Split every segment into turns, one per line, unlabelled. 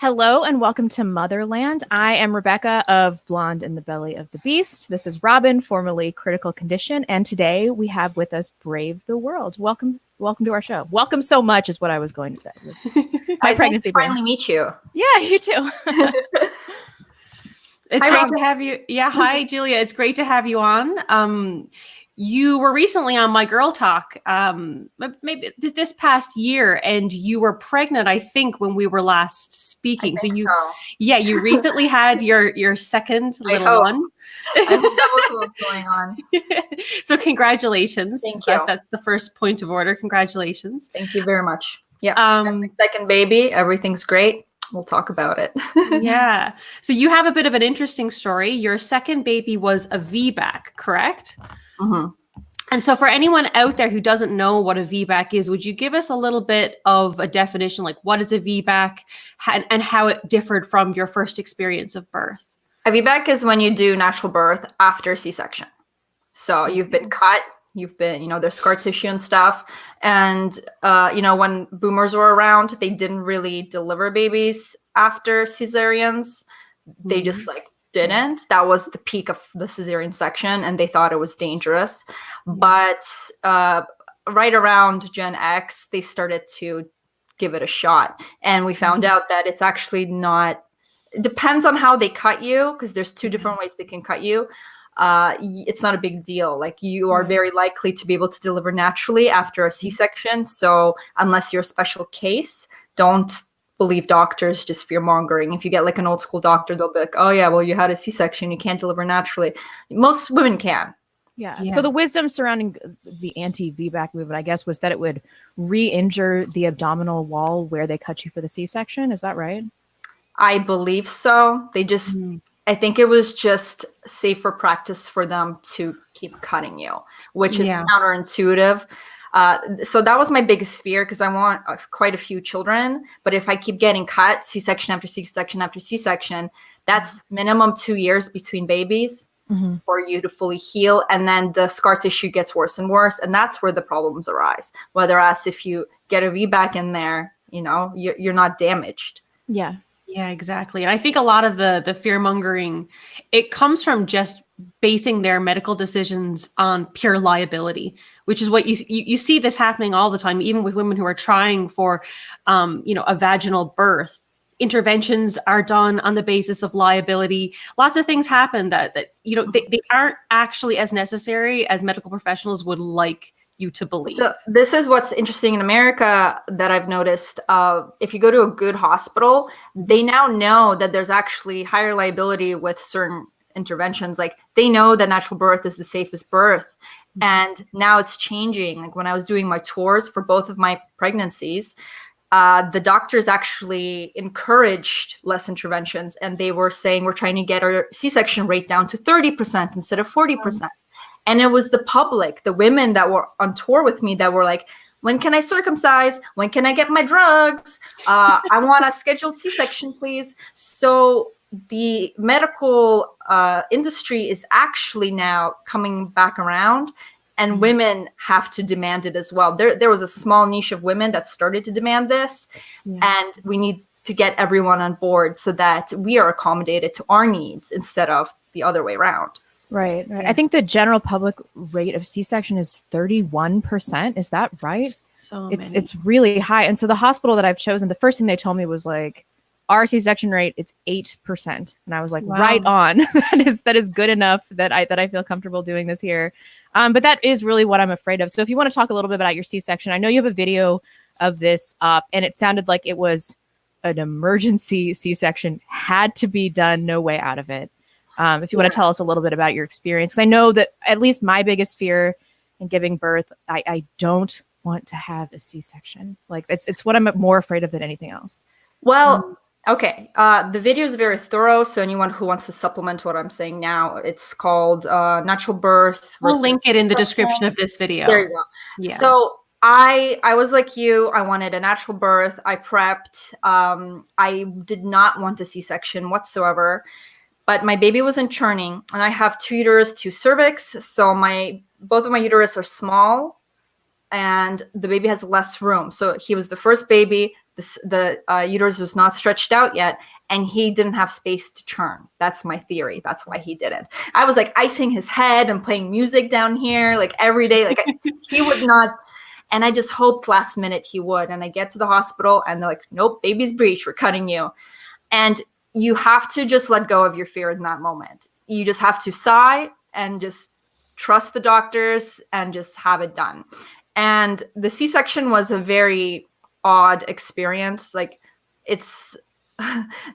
Hello and welcome to Motherland. I am Rebecca of Blonde in the Belly of the Beast. This is Robyn, formerly Critical Condition, and today we have with us Brave the World. Welcome to our show. Welcome so much is what I was going to say. My pregnancy brain.
Finally meet you.
Yeah, you too.
It's great to have you. Yeah, hi Julia. It's great to have you on. You were recently on My Girl Talk, maybe this past year, and you were pregnant, I think, when we were last speaking. You recently had your second little one.
I hope that was what was going on.
So congratulations.
Thank you.
That's the first point of order. Congratulations.
Thank you very much. Yeah, my second baby. Everything's great. We'll talk about it.
Yeah. So you have a bit of an interesting story. Your second baby was a VBAC, correct?
Mm-hmm.
And so for anyone out there who doesn't know what a VBAC is, would you give us a little bit of a definition, like what is a VBAC and how it differed from your first experience of birth?
A VBAC is when you do natural birth after C-section. So you've been cut, you've been, there's scar tissue and stuff. And, when boomers were around, they didn't really deliver babies after cesareans. They just didn't. That was the peak of the cesarean section, and they thought it was dangerous. But right around Gen X, they started to give it a shot, and we found out that it's actually not. It depends on how they cut you, because there's two different ways they can cut you. It's not a big deal. Like, you are very likely to be able to deliver naturally after a C-section. So unless you're a special case, don't believe doctors, just fear mongering. If you get like an old school doctor, they'll be like, oh yeah, well, you had a C-section, you can't deliver naturally. Most women can.
Yeah. So the wisdom surrounding the anti-VBAC movement, I guess, was that it would re-injure the abdominal wall where they cut you for the C-section. Is that right?
I believe so. They just, I think it was just safer practice for them to keep cutting you, which is counterintuitive. So that was my biggest fear, because I want quite a few children. But if I keep getting cut, C-section after C-section after C-section, that's minimum 2 years between babies for you to fully heal. And then the scar tissue gets worse and worse. And that's where the problems arise. Whereas if you get a VBAC in there, you're not damaged.
Yeah.
Yeah, exactly. And I think a lot of the fear mongering, it comes from just basing their medical decisions on pure liability, which is what you see this happening all the time, even with women who are trying for, a vaginal birth. Interventions are done on the basis of liability. Lots of things happen that they aren't actually as necessary as medical professionals would like you to believe.
So this is what's interesting in America that I've noticed. If you go to a good hospital, they now know that there's actually higher liability with certain interventions. Like, they know that natural birth is the safest birth. And now it's changing. Like, when I was doing my tours for both of my pregnancies, the doctors actually encouraged less interventions. And they were saying, we're trying to get our C-section rate down to 30% instead of 40%. And it was the public, the women that were on tour with me, that were like, when can I circumcise? When can I get my drugs? I want a scheduled C-section, please. So the medical industry is actually now coming back around, and women have to demand it as well. There was a small niche of women that started to demand this, and we need to get everyone on board so that we are accommodated to our needs instead of the other way around.
Right.
Yes.
I think the general public rate of C-section is 31%. Is that right?
So
it's really high. And so the hospital that I've chosen, the first thing they told me was like, our C-section rate, it's 8%. And I was like, right on. that is good enough that I feel comfortable doing this here. But that is really what I'm afraid of. So if you want to talk a little bit about your C-section, I know you have a video of this up, and it sounded like it was an emergency C-section, had to be done, no way out of it. If you want to tell us a little bit about your experience. I know that at least my biggest fear in giving birth, I don't want to have a C-section. Like, it's what I'm more afraid of than anything else.
Well, okay. The video is very thorough. So anyone who wants to supplement what I'm saying now, it's called Natural Birth.
We'll link it in the description of this video.
There you go.
Yeah.
So I was like you. I wanted a natural birth. I prepped. I did not want a C-section whatsoever. But my baby wasn't churning, and I have 2 uterus, 2 cervix. So both of my uterus are small, and the baby has less room. So he was the first baby the uterus was not stretched out yet, and he didn't have space to churn. That's my theory. That's why he didn't. I was like icing his head and playing music down here like every day. Like he would not. And I just hoped last minute he would. And I get to the hospital and they're like, nope, baby's breech. We're cutting you. And you have to just let go of your fear in that moment. You just have to sigh and just trust the doctors and just have it done. And the C-section was a very odd experience. Like, it's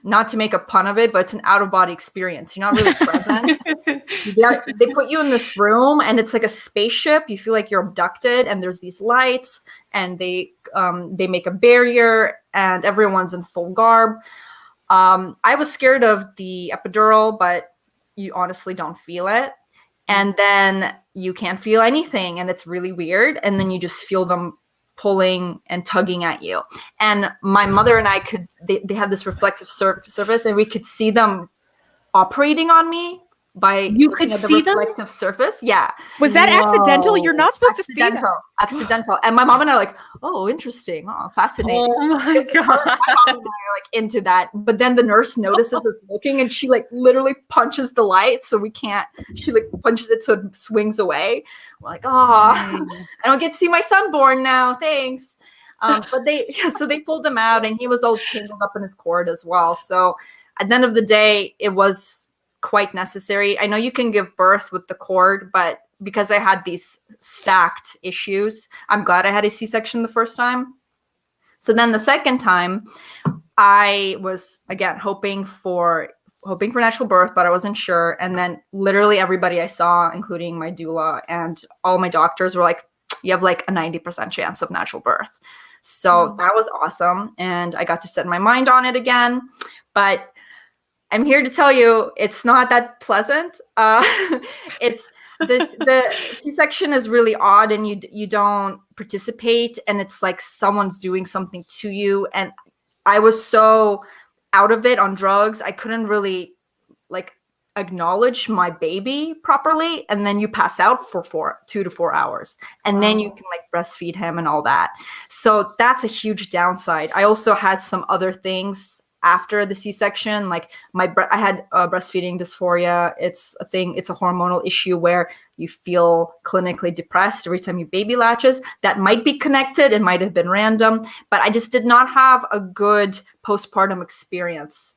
not to make a pun of it, but it's an out-of-body experience. You're not really present. They put you in this room and it's like a spaceship. You feel like you're abducted, and there's these lights, and they make a barrier, and everyone's in full garb. I was scared of the epidural, but you honestly don't feel it. And then you can't feel anything, and it's really weird. And then you just feel them pulling and tugging at you. And my mother and I they had this reflective surface, and we could see them operating on me by
you could see the
reflective surface. Yeah.
Was that accidental? You're not supposed to see that.
Accidental. And my mom and I are like, oh, interesting. Oh, fascinating.
Oh my God.
My mom and I are like into that. But then the nurse notices us looking, and she like literally punches the light. So we can't, she like punches it so it swings away. We're like, oh, I don't get to see my son born now. Thanks. But so they pulled him out, and he was all tangled up in his cord as well. So at the end of the day, it was quite necessary. I know you can give birth with the cord, but because I had these stacked issues, I'm glad I had a C-section the first time. So then the second time, I was again hoping for natural birth, but I wasn't sure. And then literally everybody I saw, including my doula and all my doctors, were like, you have like a 90% chance of natural birth. So that was awesome. And I got to set my mind on it again. But I'm here to tell you, it's not that pleasant. It's the C-section is really odd, and you don't participate, and it's like someone's doing something to you. And I was so out of it on drugs, I couldn't really like acknowledge my baby properly. And then you pass out for 2 to 4 hours, and then you can like breastfeed him and all that. So that's a huge downside. I also had some other things after the C-section, like I had breastfeeding dysphoria. It's a thing. It's a hormonal issue where you feel clinically depressed every time your baby latches. That might be connected. It might have been random, but I just did not have a good postpartum experience.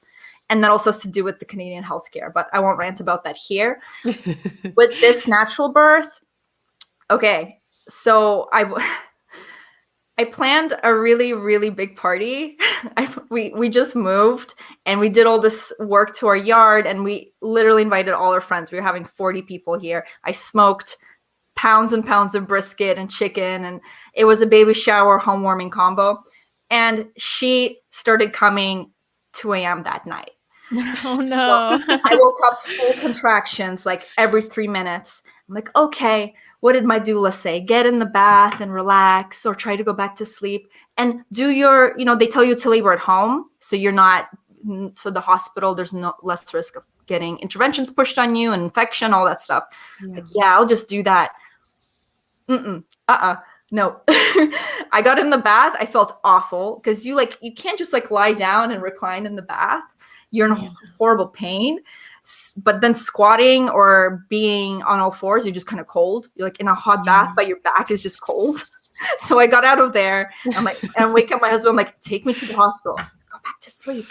And that also has to do with the Canadian healthcare, but I won't rant about that here. With this natural birth, okay, so I planned a really, really big party. We just moved, and we did all this work to our yard, and we literally invited all our friends. We were having 40 people here. I smoked pounds and pounds of brisket and chicken, and it was a baby shower home warming combo. And she started coming 2 a.m. that night.
Oh no.
So I woke up full contractions like every 3 minutes. I'm like, okay, what did my doula say? Get in the bath and relax, or try to go back to sleep and do your, they tell you to labor at home. So the hospital, there's less risk of getting interventions pushed on you and infection, all that stuff. Yeah. Like, yeah, I'll just do that. No. I got in the bath. I felt awful because you can't just like lie down and recline in the bath. You're in horrible pain. But then squatting or being on all fours, you're just kind of cold. You're like in a hot bath, but your back is just cold. So I got out of there. I'm like, and wake up my husband. I'm like, take me to the hospital. Go back to sleep.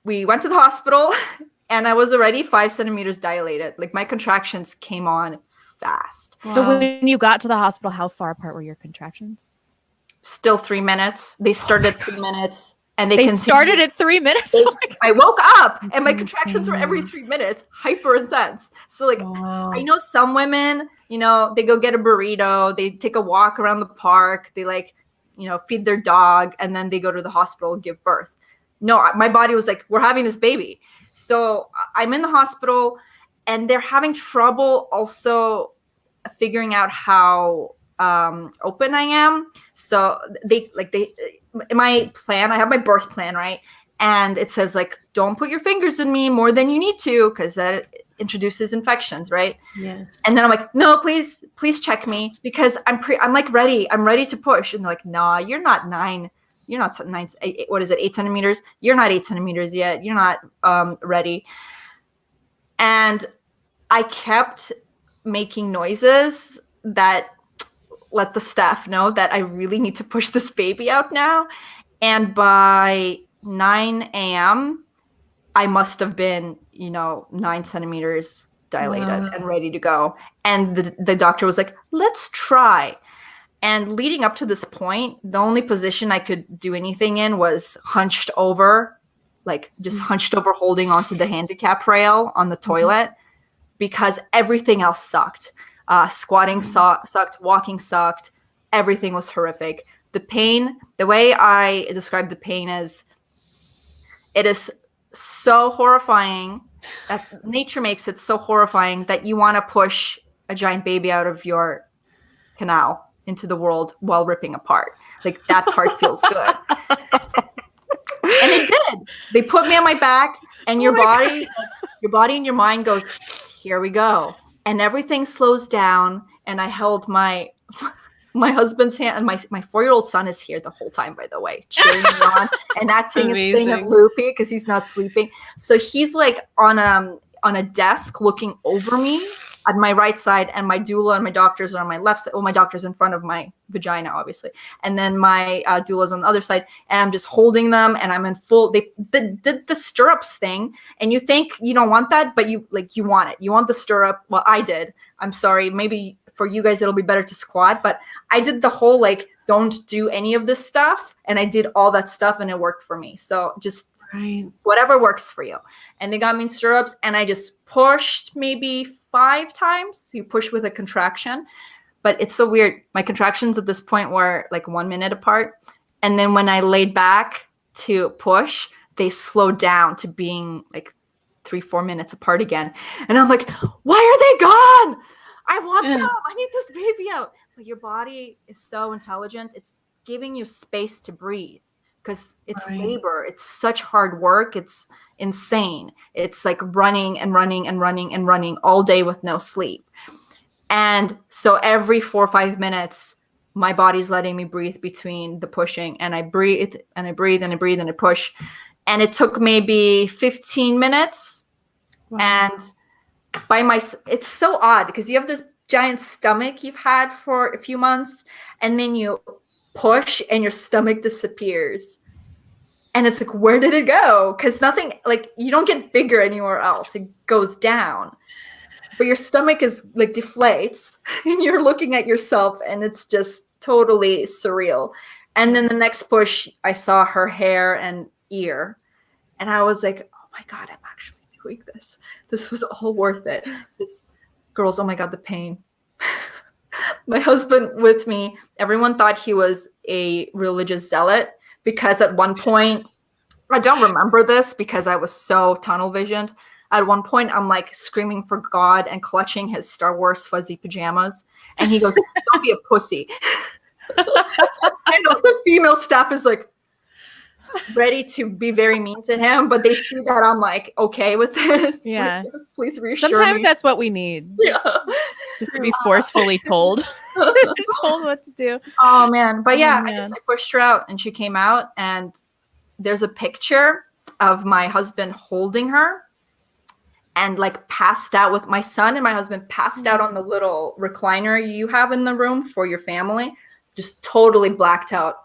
We went to the hospital, and I was already 5 centimeters dilated. Like my contractions came on fast.
Wow. So when you got to the hospital, how far apart were your contractions?
Still 3 minutes. They started 3 minutes. And
they started at 3 minutes.
I woke up and my contractions were every 3 minutes, hyper intense. So like, I know some women, they go get a burrito, they take a walk around the park, they feed their dog, and then they go to the hospital and give birth. No, my body was like, we're having this baby. So I'm in the hospital, and they're having trouble also figuring out how open I am. So in my plan, I have my birth plan, right? And it says like, don't put your fingers in me more than you need to, because that introduces infections, right?
Yes.
And then I'm like, no, please check me, because I'm like ready. I'm ready to push. And they're like, nah, you're not 9 you're not what is it, 8 centimeters? You're not 8 centimeters yet. You're not ready. And I kept making noises that let the staff know that I really need to push this baby out now. And by 9 a.m., I must have been, 9 centimeters dilated and ready to go. And the doctor was like, let's try. And leading up to this point, the only position I could do anything in was hunched over, like just hunched over, holding onto the handicap rail on the toilet, because everything else sucked. Squatting sucked, walking sucked. Everything was horrific. The pain, the way I describe the pain is, it is so horrifying. That nature makes it so horrifying that you want to push a giant baby out of your canal into the world while ripping apart. Like, that part feels good. And it did. They put me on my back, and your body and your mind goes, here we go. And everything slows down. And I held my husband's hand, and my 4-year-old son is here the whole time, by the way, cheering me on and acting insane and loopy because he's not sleeping. So he's like on a desk looking over me at my right side, and my doula and my doctors are on my left side. Well, my doctor's in front of my vagina, obviously. And then my doula's on the other side, and I'm just holding them, and I'm in full, they did the stirrups thing. And you think you don't want that, but you want it. You want the stirrup. Well, I did. I'm sorry. Maybe for you guys, it'll be better to squat, but I did the whole, don't do any of this stuff. And I did all that stuff, and it worked for me. So just whatever works for you. And they got me in stirrups, and I just pushed maybe 5 times. So you push with a contraction, but it's so weird. My contractions at this point were 1 minute apart. And then when I laid back to push, they slowed down to being 3-4 minutes apart again. And I'm like, why are they gone? I want them. I need this baby out. But your body is so intelligent. It's giving you space to breathe, because it's labor. It's such hard work. It's insane. It's like running and running and running and running all day with no sleep. And so every 4 or 5 minutes, my body's letting me breathe between the pushing, and I breathe and I breathe and I breathe and I push. And it took maybe 15 minutes. Wow. And it's so odd, because you have this giant stomach you've had for a few months, and then you push and your stomach disappears. And it's like, where did it go? Because nothing, you don't get bigger anywhere else. It goes down. But your stomach is deflates, and you're looking at yourself, and it's just totally surreal. And then the next push, I saw her hair and ear, and I was like, oh my God, I'm actually doing this. This was all worth it. Girls, oh my God, the pain. My husband with me, everyone thought he was a religious zealot, because at one point, I don't remember this because I was so tunnel visioned. At one point, I'm screaming for God and clutching his Star Wars fuzzy pajamas. And he goes, don't be a pussy. I know the female staff is ready to be very mean to him, but they see that I'm okay with it.
Yeah.
Please reassure
Sometimes
me.
that's what we need.
Yeah.
Just to be forcefully told. Told what to do.
Oh man. But yeah, I pushed her out, and she came out, and there's a picture of my husband holding her and passed out with my son, and my husband passed out on the little recliner you have in the room for your family, just totally blacked out,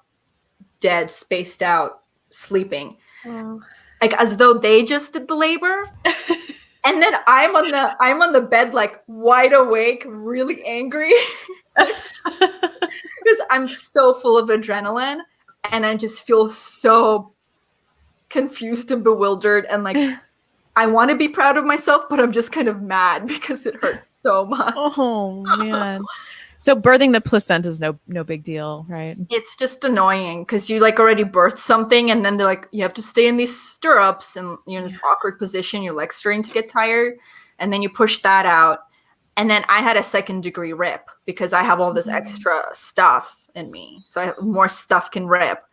dead, spaced out, sleeping.
Wow.
As though they just did the labor. And then I'm on the bed, wide awake, really angry, because I'm so full of adrenaline, and I just feel so confused and bewildered, and I want to be proud of myself, but I'm just kind of mad because it hurts so much.
Oh man. So birthing the placenta is no big deal, right?
It's just annoying because you already birthed something, and then they're you have to stay in these stirrups, and you're in this awkward position. Your leg's starting to get tired, and then you push that out. And then I had a 2nd-degree rip because I have all this extra stuff in me. So I have more stuff can rip.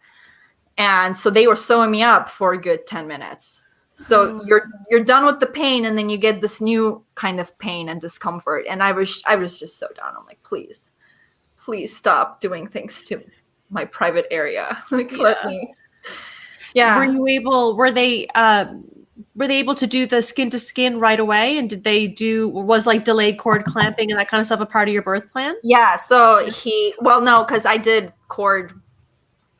And so they were sewing me up for a good 10 minutes. So you're done with the pain, and then you get this new kind of pain and discomfort. And I was just so done. I'm like, please stop doing things to me. my private area. Like,
Yeah.
let me. Yeah.
Were they able to do the skin to skin right away? And was like delayed cord clamping and that kind of stuff a part of your birth plan?
Yeah. So no, because I did cord,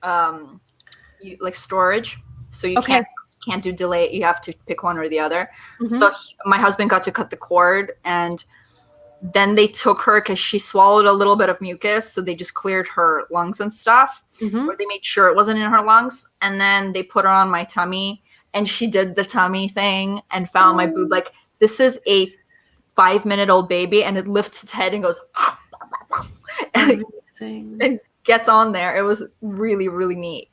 like storage. So you can't do delay. You have to pick one or the other.
Mm-hmm.
So my husband got to cut the cord, and then they took her because she swallowed a little bit of mucus. So they just cleared her lungs and stuff, or they made sure it wasn't in her lungs. And then they put her on my tummy, and she did the tummy thing and found my boob. Like, this is a 5-minute-old baby, and it lifts its head and goes and gets on there. It was really, really neat.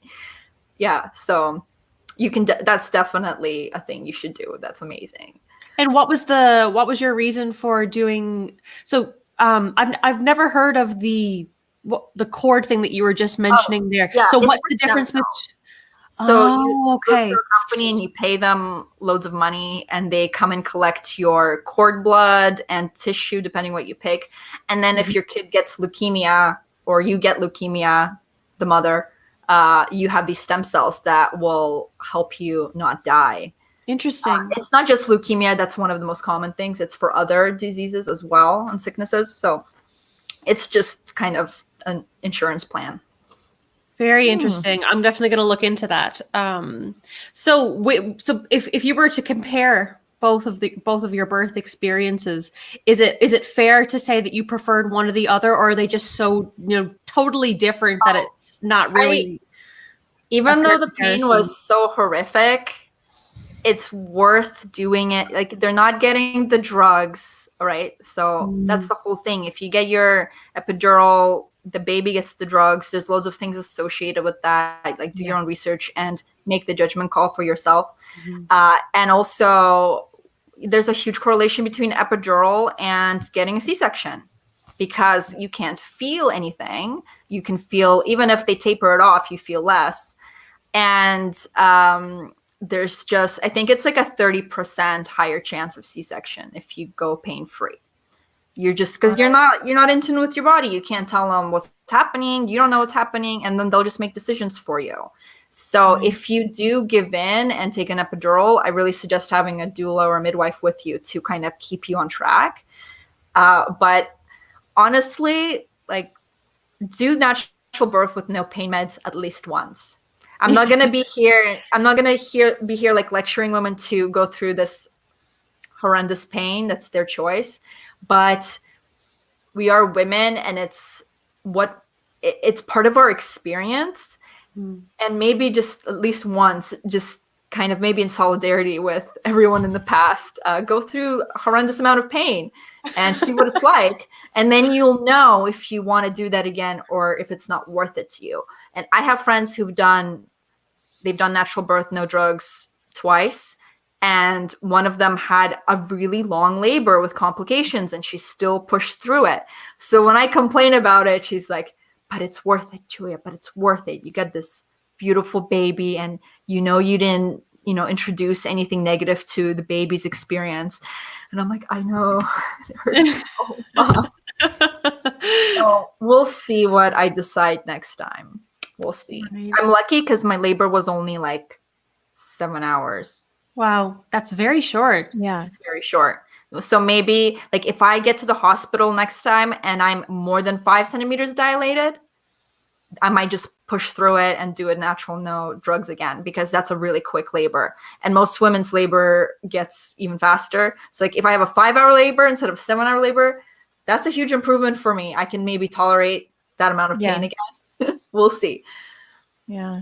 Yeah. So you can, that's definitely a thing you should do. That's amazing.
And what was your reason for doing? So I've never heard of the cord thing that you were just mentioning there.
Yeah,
so what's the difference between?
So you go to a company and you pay them loads of money, and they come and collect your cord blood and tissue, depending what you pick. And then if your kid gets leukemia or you get leukemia, the mother, you have these stem cells that will help you not die.
Interesting.
It's not just leukemia. That's one of the most common things. It's for other diseases as well and sicknesses. So it's just kind of an insurance plan.
Very interesting. I'm definitely going to look into that. So if you were to compare both of your birth experiences, is it fair to say that you preferred one or the other, or are they just so totally different that it's not really?
Even though the pain was so horrific, it's worth doing it. Like, they're not getting the drugs, right? So that's the whole thing. If you get your epidural, the baby gets the drugs. There's loads of things associated with that. Like, do your own research and make the judgment call for yourself. And also, there's a huge correlation between epidural and getting a C-section, because you can't feel anything. You can feel, even if they taper it off, you feel less. And there's just, I think it's like a 30% higher chance of C-section if you go pain-free. You're just, because you're not in tune with your body. You can't tell them what's happening. You don't know what's happening, and then they'll just make decisions for you. So if you do give in and take an epidural, I really suggest having a doula or a midwife with you to kind of keep you on track. But honestly, like, do natural birth with no pain meds at least once. I'm not going to be here. I'm not going to be here like lecturing women to go through this horrendous pain. That's their choice. But we are women, and it's part of our experience. And maybe just at least once, just kind of maybe in solidarity with everyone in the past, go through a horrendous amount of pain and see what it's like. And then you'll know if you want to do that again, or if it's not worth it to you. And I have friends they've done natural birth, no drugs, twice. And one of them had a really long labor with complications, and she still pushed through it. So when I complain about it, she's like, but it's worth it, Julia, but it's worth it. You got this beautiful baby, and you didn't, introduce anything negative to the baby's experience. And I'm like, I know. It hurts so much. So we'll see what I decide next time. We'll see. Right. I'm lucky because my labor was only like 7 hours.
Wow, that's very short.
Yeah,
it's very short. So maybe, like, if I get to the hospital next time and I'm more than 5 centimeters dilated, I might just push through it and do a natural no drugs again, because that's a really quick labor. And most women's labor gets even faster. So like, if I have a 5-hour labor instead of 7-hour labor, that's a huge improvement for me. I can maybe tolerate that amount of pain again. We'll see.
Yeah.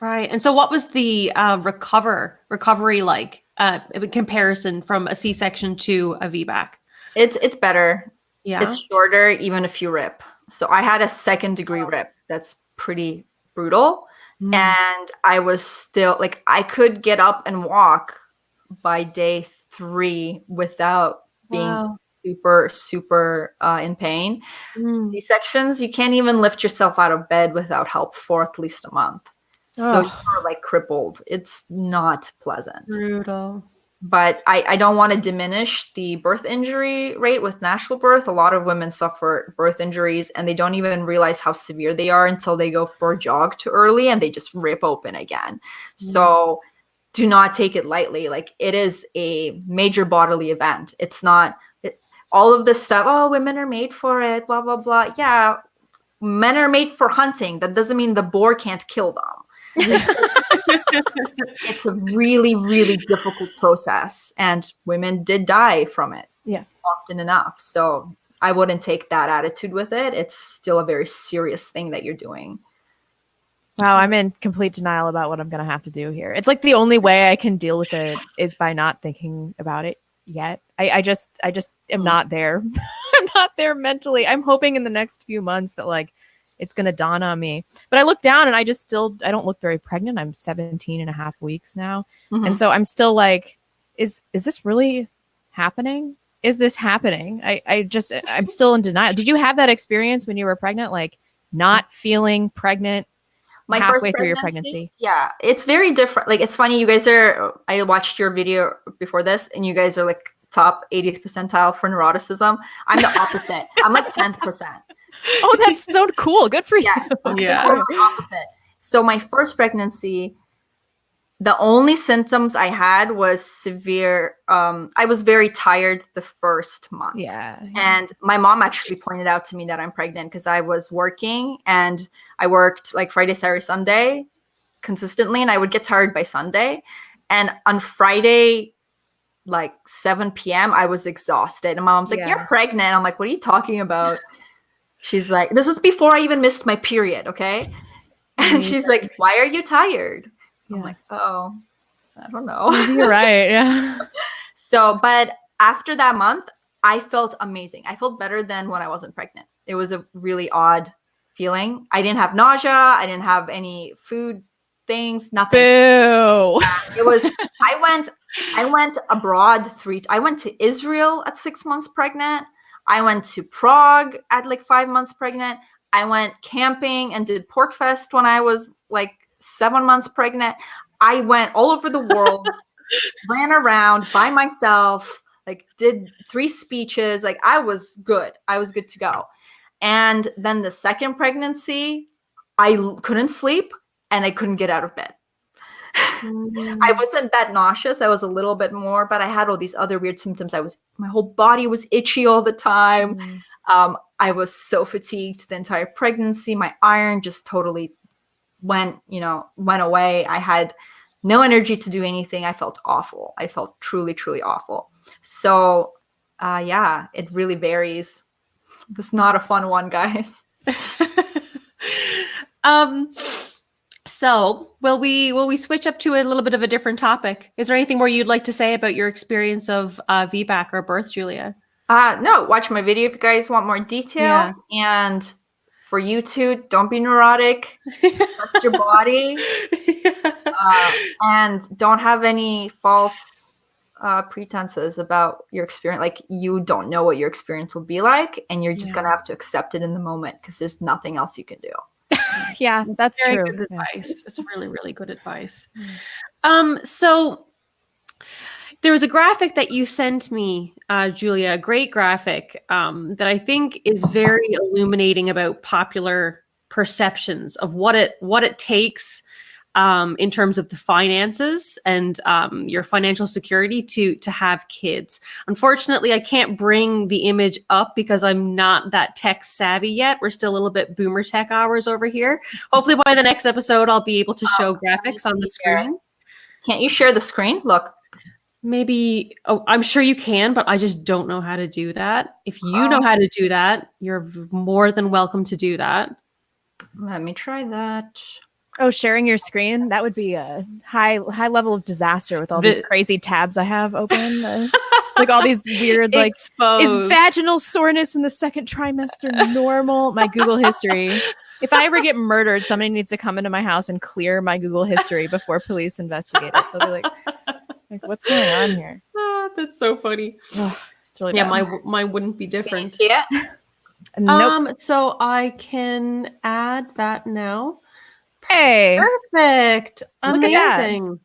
Right. And so what was the recovery like in comparison from a C-section to a VBAC?
It's better.
Yeah.
It's shorter, even if you rip. So I had a 2nd-degree rip. That's pretty brutal. And I was still, like, I could get up and walk by day 3 without being super, super in pain. C-sections, you can't even lift yourself out of bed without help for at least a month. So you're like crippled. It's not pleasant.
Brutal.
But I don't want to diminish the birth injury rate with natural birth. A lot of women suffer birth injuries and they don't even realize how severe they are until they go for a jog too early and they just rip open again. So do not take it lightly. Like, it is a major bodily event. It's not all of this stuff. Oh, women are made for it, blah, blah, blah. Yeah, men are made for hunting. That doesn't mean the boar can't kill them. It's a really, really difficult process, and women did die from it often enough. So I wouldn't take that attitude with it. It's still a very serious thing that you're doing.
Wow, I'm in complete denial about what I'm going to have to do here. It's like the only way I can deal with it is by not thinking about it yet. I just am not there. I'm not there mentally. I'm hoping in the next few months that like it's going to dawn on me. But I look down and I don't look very pregnant. I'm 17 and a half weeks now. And so I'm still like, is this really happening? Is this happening? I'm still in denial. Did you have that experience when you were pregnant? Like not feeling pregnant halfway through your pregnancy?
Yeah, it's very different. Like, it's funny. I watched your video before this and you guys are like top 80th percentile for neuroticism. I'm the opposite. I'm like 10th percent.
Oh, that's so cool. Good for you.
Yeah. Totally opposite. So my first pregnancy, the only symptoms I had was severe. I was very tired the first month.
Yeah.
And my mom actually pointed out to me that I'm pregnant because I was working and I worked like Friday, Saturday, Sunday consistently. And I would get tired by Sunday. And on Friday, like 7 p.m., I was exhausted. And my mom's like, "You're pregnant." I'm like, "What are you talking about?" She's like, this was before I even missed my period, okay? And she's like, "Why are you tired?" I'm like, "Oh, I don't know."
You're right, yeah.
So, but after that month, I felt amazing. I felt better than when I wasn't pregnant. It was a really odd feeling. I didn't have nausea. I didn't have any food things, nothing.
Boo.
It was, I went abroad I went to Israel at 6 months pregnant. I went to Prague at like 5 months pregnant. I went camping and did Pork Fest when I was like 7 months pregnant. I went all over the world, ran around by myself, like did 3 speeches. Like I was good. I was good to go. And then the second pregnancy, I couldn't sleep and I couldn't get out of bed. I wasn't that nauseous. I was a little bit more, but I had all these other weird symptoms. My whole body was itchy all the time. I was so fatigued the entire pregnancy. My iron just totally went away. I had no energy to do anything. I felt awful. I felt truly, truly awful. So, it really varies. It's not a fun one, guys.
So will we switch up to a little bit of a different topic? Is there anything more you'd like to say about your experience of VBAC or birth, Julia?
No, watch my video if you guys want more details. Yeah. And for you two, don't be neurotic. Trust your body. And don't have any false pretenses about your experience. Like, you don't know what your experience will be like, and you're just going to have to accept it in the moment because there's nothing else you can do.
Yeah, that's
very
true.
Good advice. It's really, really good advice. So there was a graphic that you sent me, Julia, a great graphic that I think is very illuminating about popular perceptions of what it takes in terms of the finances and your financial security to have kids. Unfortunately, I can't bring the image up because I'm not that tech savvy yet. We're still a little bit boomer tech hours over here. Hopefully by the next episode, I'll be able to show graphics on the screen.
Can't you share the screen? Look.
Maybe, I'm sure you can, but I just don't know how to do that. If you know how to do that, you're more than welcome to do that.
Let me try that.
Oh, sharing your screen? That would be a high level of disaster with all these crazy tabs I have open. Like all these weird, like,
exposed.
Is vaginal soreness in the second trimester normal? My Google history. If I ever get murdered, somebody needs to come into my house and clear my Google history before police investigate it. So they're like, what's going on here?
That's so funny.
It's really
bad. Mine wouldn't be different.
Can you see it?
Nope.
So I can add that now.
Hey,
perfect. Amazing.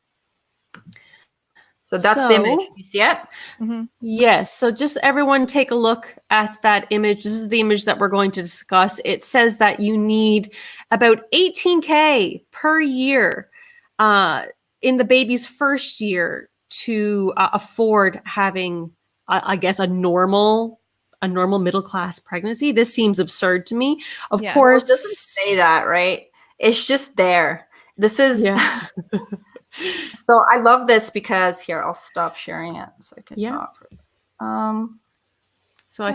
So that's the image. You see it?
Mm-hmm.
Yes. So just everyone take a look at that image. This is the image that we're going to discuss. It says that you need about $18K per year in the baby's first year to afford having, I guess, a normal middle-class pregnancy. This seems absurd to me. Of course.
Well, it doesn't say that, right? It's just there. This is...
Yeah.
So I love this because here, I'll stop sharing it so I can talk.
So I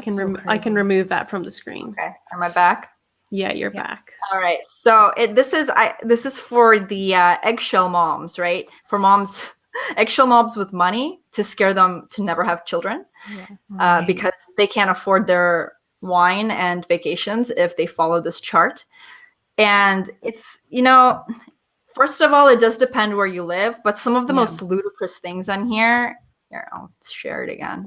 can remove that from the screen.
Okay, am I back?
Yeah, you're back.
All right. So this is for the eggshell moms, right? For moms, eggshell moms with money to scare them to never have children, because they can't afford their wine and vacations if they follow this chart. And it's, first of all, it does depend where you live, but some of the most ludicrous things on here. Here, I'll share it again.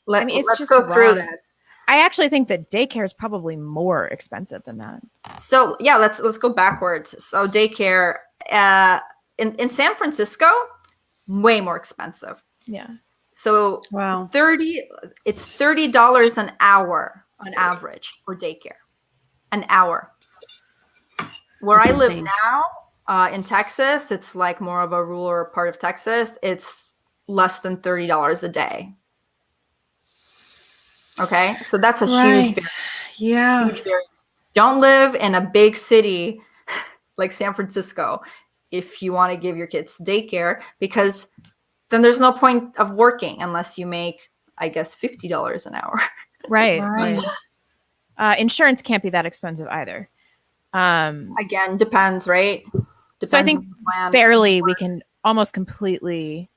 Let's go through this.
I actually think that daycare is probably more expensive than that.
So yeah, let's go backwards. So daycare in San Francisco, way more expensive.
Yeah.
So
wow,
it's $30 an hour on average for daycare. An hour. Where I live now, in Texas, it's like more of a rural part of Texas. It's less than $30 a day. Okay, so that's a huge variance.
Yeah.
Huge variance. Don't live in a big city like San Francisco if you want to give your kids daycare, because then there's no point of working unless you make, I guess, $50 an hour.
Right. Insurance can't be that expensive either.
Again, depends, right?
So I think fairly we can almost completely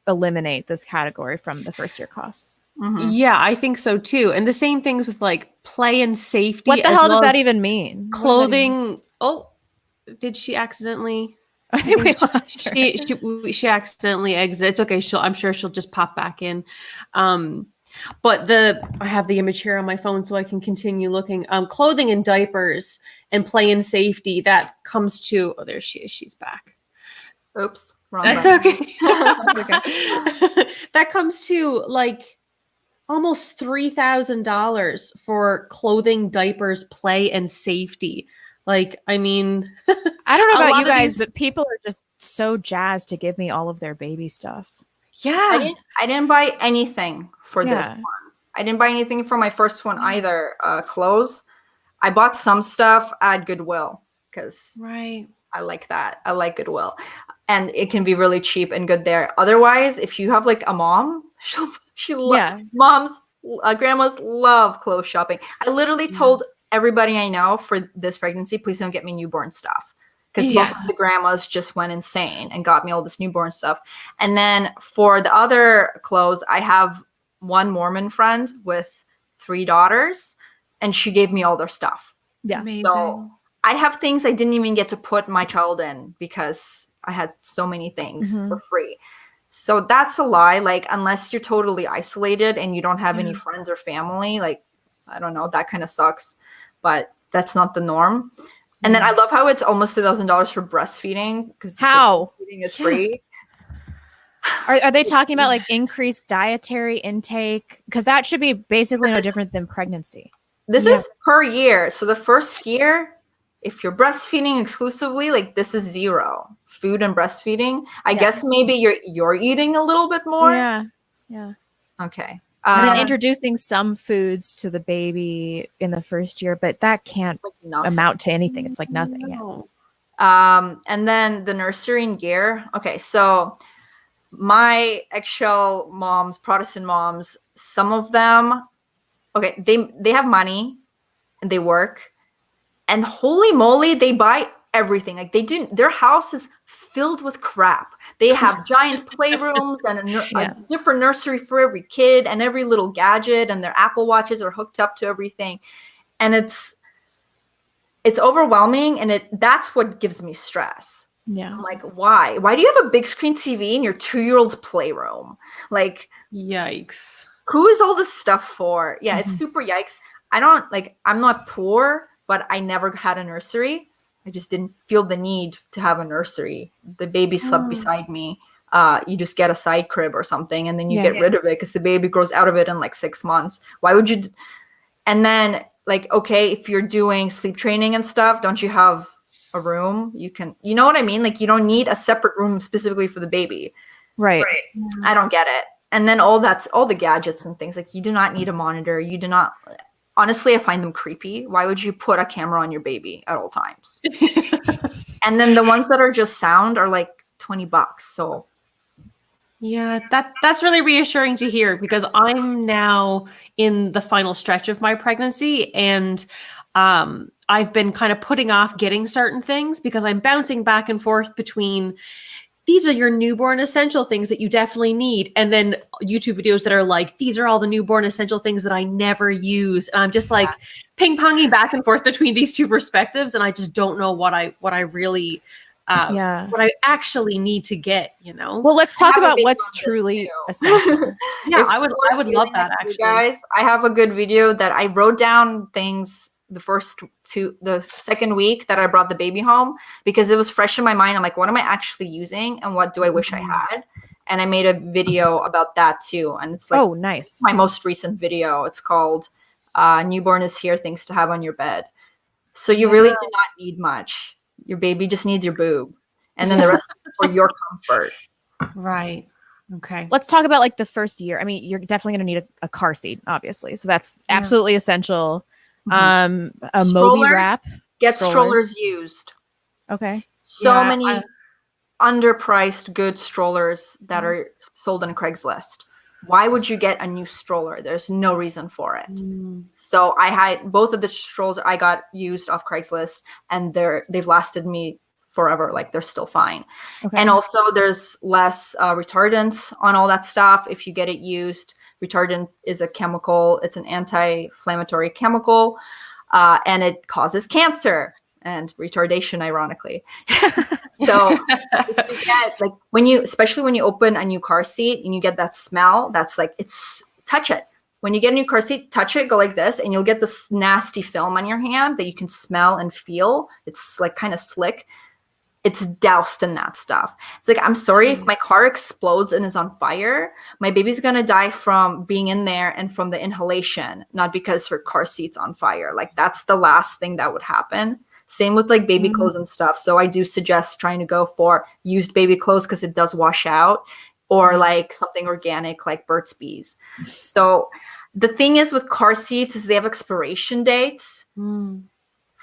eliminate this category from the first year costs.
Mm-hmm.
Yeah, I think so too. And the same things with like play and safety.
What the hell does that even mean?
Clothing. Oh, did she accidentally?
I think we lost her.
She accidentally exited. It's okay. I'm sure she'll just pop back in. But I have the image here on my phone so I can continue looking. Clothing and diapers and play and safety, that comes to, oh, there she is. She's back.
Oops. Wrong
That's
button.
okay. That comes to like almost $3,000 for clothing, diapers, play, and safety. Like, I mean,
I don't know about you guys, but people are just so jazzed to give me all of their baby stuff.
Yeah.
I didn't buy anything for this one. I didn't buy anything for my first one either. Clothes. I bought some stuff at Goodwill because I like that. I like Goodwill. And it can be really cheap and good there. Otherwise, if you have like a mom, grandmas love clothes shopping. I literally told everybody I know for this pregnancy, please don't get me newborn stuff. Because both of the grandmas just went insane and got me all this newborn stuff. And then for the other clothes, I have one Mormon friend with 3 daughters, and she gave me all their stuff.
Yeah.
Amazing.
So I have things I didn't even get to put my child in because I had so many things for free. So that's a lie. Like, unless you're totally isolated and you don't have any friends or family, like, I don't know, that kind of sucks. But that's not the norm. And then I love how it's almost $1,000 for breastfeeding, because breastfeeding is free.
Are they talking about like increased dietary intake? Because that should be basically no different than pregnancy.
This is per year. So the first year, if you're breastfeeding exclusively, like, this is zero food and breastfeeding. I guess maybe you're eating a little bit more.
Yeah.
Okay.
And then introducing some foods to the baby in the first year, but that can't amount to anything. It's like nothing.
No.
And then the nursery and gear. Okay, so my eggshell moms, Protestant moms, some of them, okay, they have money and they work, and holy moly, they buy everything. Like, their house is filled with crap. They have giant playrooms and a different nursery for every kid and every little gadget, and their Apple Watches are hooked up to everything. And it's overwhelming, and that's what gives me stress.
Yeah.
I'm like, why? Why do you have a big screen TV in your 2-year-old's playroom? Like,
yikes.
Who is all this stuff for? Yeah, it's super yikes. I'm not poor, but I never had a nursery. I just didn't feel the need to have a nursery. The baby slept beside me. You just get a side crib or something, and then you get rid of it because the baby grows out of it in like 6 months. Why would you? And then like, okay, if you're doing sleep training and stuff, don't you have a room? You can, you know what I mean? Like you don't need a separate room specifically for the baby.
Right.
I don't get it. And then all the gadgets and things, like you do not need a monitor. You do not, honestly, I find them creepy. Why would you put a camera on your baby at all times? And then the ones that are just sound are like $20. So
yeah, that's really reassuring to hear, because I'm now in the final stretch of my pregnancy, and I've been kind of putting off getting certain things because I'm bouncing back and forth between these are your newborn essential things that you definitely need, and then YouTube videos that are like, these are all the newborn essential things that I never use. And I'm just like ping-ponging back and forth between these two perspectives, and I just don't know what I really what I actually need to get, you know.
Well, let's talk about what's truly essential.
Yeah, I would love that, actually.
Guys, I have a good video that I wrote down things the second week that I brought the baby home, because it was fresh in my mind. I'm like, what am I actually using and what do I wish I had? And I made a video about that too. And it's like,
oh, nice.
My most recent video. It's called Newborn is Here, Things to Have on Your Bed. So you really do not need much. Your baby just needs your boob, and then the rest is for your comfort.
Right. Okay.
Let's talk about like the first year. I mean, you're definitely going to need a car seat, obviously. So that's absolutely essential. A Moby wrap.
Get strollers used.
Okay.
So many underpriced good strollers that are sold on Craigslist. Why would you get a new stroller? There's no reason for it. So I had both of the strollers I got used off Craigslist, and they've lasted me forever. Like they're still fine. Okay. And also there's less retardants on all that stuff if you get it used. Retardant is a chemical. It's an anti-inflammatory chemical, and it causes cancer and retardation, ironically. So if you get, like, especially when you open a new car seat and you get that smell, that's like, touch it. When you get a new car seat, touch it, go like this, and you'll get this nasty film on your hand that you can smell and feel. It's like kind of slick. It's doused in that stuff. It's like, I'm sorry, if my car explodes and is on fire, my baby's going to die from being in there and from the inhalation, not because her car seat's on fire. Like that's the last thing that would happen. Same with like baby clothes and stuff. So I do suggest trying to go for used baby clothes because it does wash out, or like something organic like Burt's Bees. So the thing is with car seats is they have expiration dates.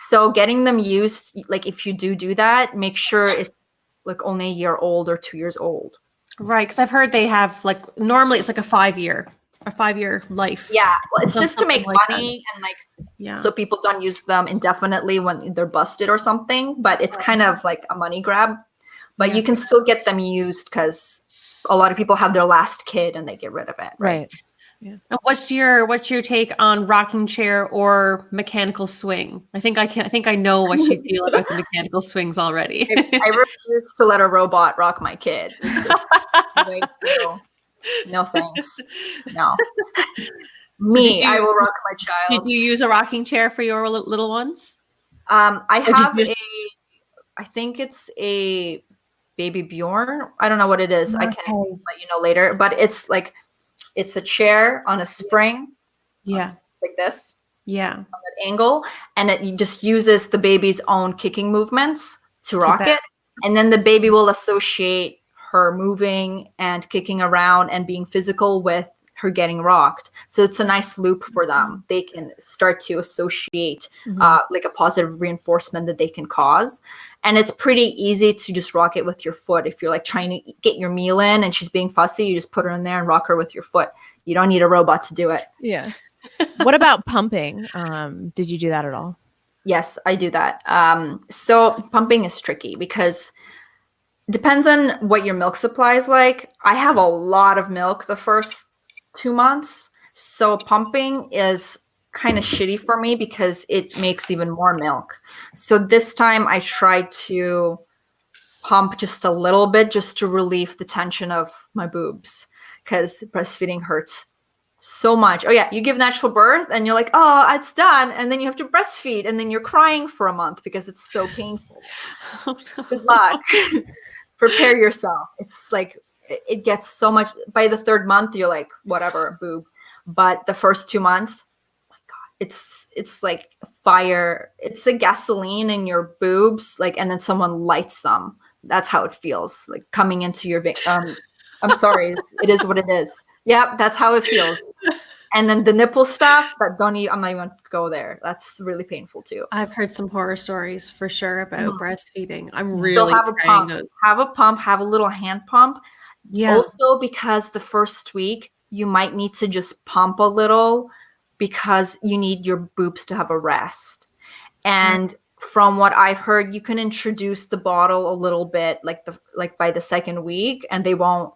So getting them used, like if you do that, make sure it's like only a year old or 2 years old.
Right, because I've heard they have like, normally it's like a 5-year life.
Yeah, well, it's just to make money and like, so people don't use them indefinitely when they're busted or something. But it's kind of like a money grab. But you can still get them used because a lot of people have their last kid and they get rid of it.
Right. Yeah.
And what's your take on rocking chair or mechanical swing? I think I know what you feel about the mechanical swings already.
I refuse to let a robot rock my kid. It's just way too, no thanks. No. I will rock my child.
Did you use a rocking chair for your little ones?
I have I think it's a Baby Bjorn. I don't know what it is. I can let you know later. But it's like, it's a chair on a spring.
Yeah.
Like this.
Yeah.
On that angle. And it just uses the baby's own kicking movements to rock it. And then the baby will associate her moving and kicking around and being physical with her getting rocked. So it's a nice loop for them. They can start to associate like a positive reinforcement that they can cause. And it's pretty easy to just rock it with your foot. If you're like trying to get your meal in and she's being fussy, you just put her in there and rock her with your foot. You don't need a robot to do it.
Yeah. What about pumping? Did you do that at all?
Yes, I do that. So pumping is tricky because depends on what your milk supply is like. I have a lot of milk the first 2 months. So pumping is kind of shitty for me because it makes even more milk. So this time I tried to pump just a little bit just to relieve the tension of my boobs because breastfeeding hurts so much. Oh yeah, you give natural birth and you're like, oh, it's done, and then you have to breastfeed, and then you're crying for a month because it's so painful. Good luck. Prepare yourself. It's like it gets so much. By the 3rd month, you're like, whatever, boob. But the first 2 months, oh my God, it's like fire. It's a gasoline in your boobs, like, and then someone lights them. That's how it feels, like coming into your I'm sorry, it is what it is. Yeah, that's how it feels. And then the nipple stuff, I'm not even gonna go there. That's really painful too.
I've heard some horror stories for sure about breastfeeding. I'm
They'll
really
have a pump. Have a little hand pump.
Yeah.
Also, because the first week you might need to just pump a little because you need your boobs to have a rest. And from what I've heard, you can introduce the bottle a little bit, like by the 2nd week, and they won't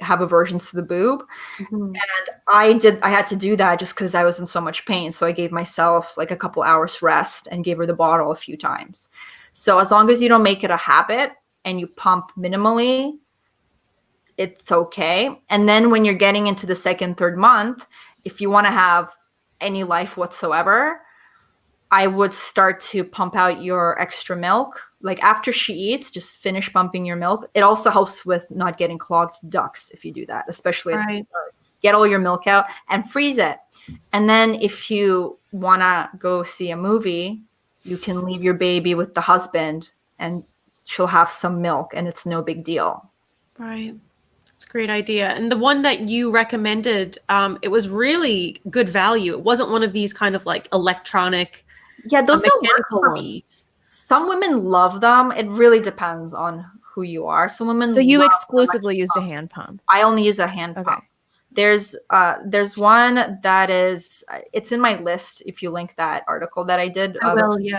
have aversions to the boob. And I had to do that just because I was in so much pain. So I gave myself like a couple hours rest and gave her the bottle a few times. So as long as you don't make it a habit and you pump minimally, it's okay. And then when you're getting into the 2nd, 3rd month, if you want to have any life whatsoever, I would start to pump out your extra milk. Like after she eats, just finish pumping your milk. It also helps with not getting clogged ducts if you do that, especially at the start. Get all your milk out and freeze it. And then if you want to go see a movie, you can leave your baby with the husband and she'll have some milk and it's no big deal.
Right. It's a great idea. And the one that you recommended, it was really good value. It wasn't one of these kind of like electronic.
Yeah, those don't work for me. Some women love them. It really depends on who you are. Some women.
So you exclusively used a hand pump?
I only use a hand pump. There's one that is, it's in my list. If you link that article that I did.
I will, yeah.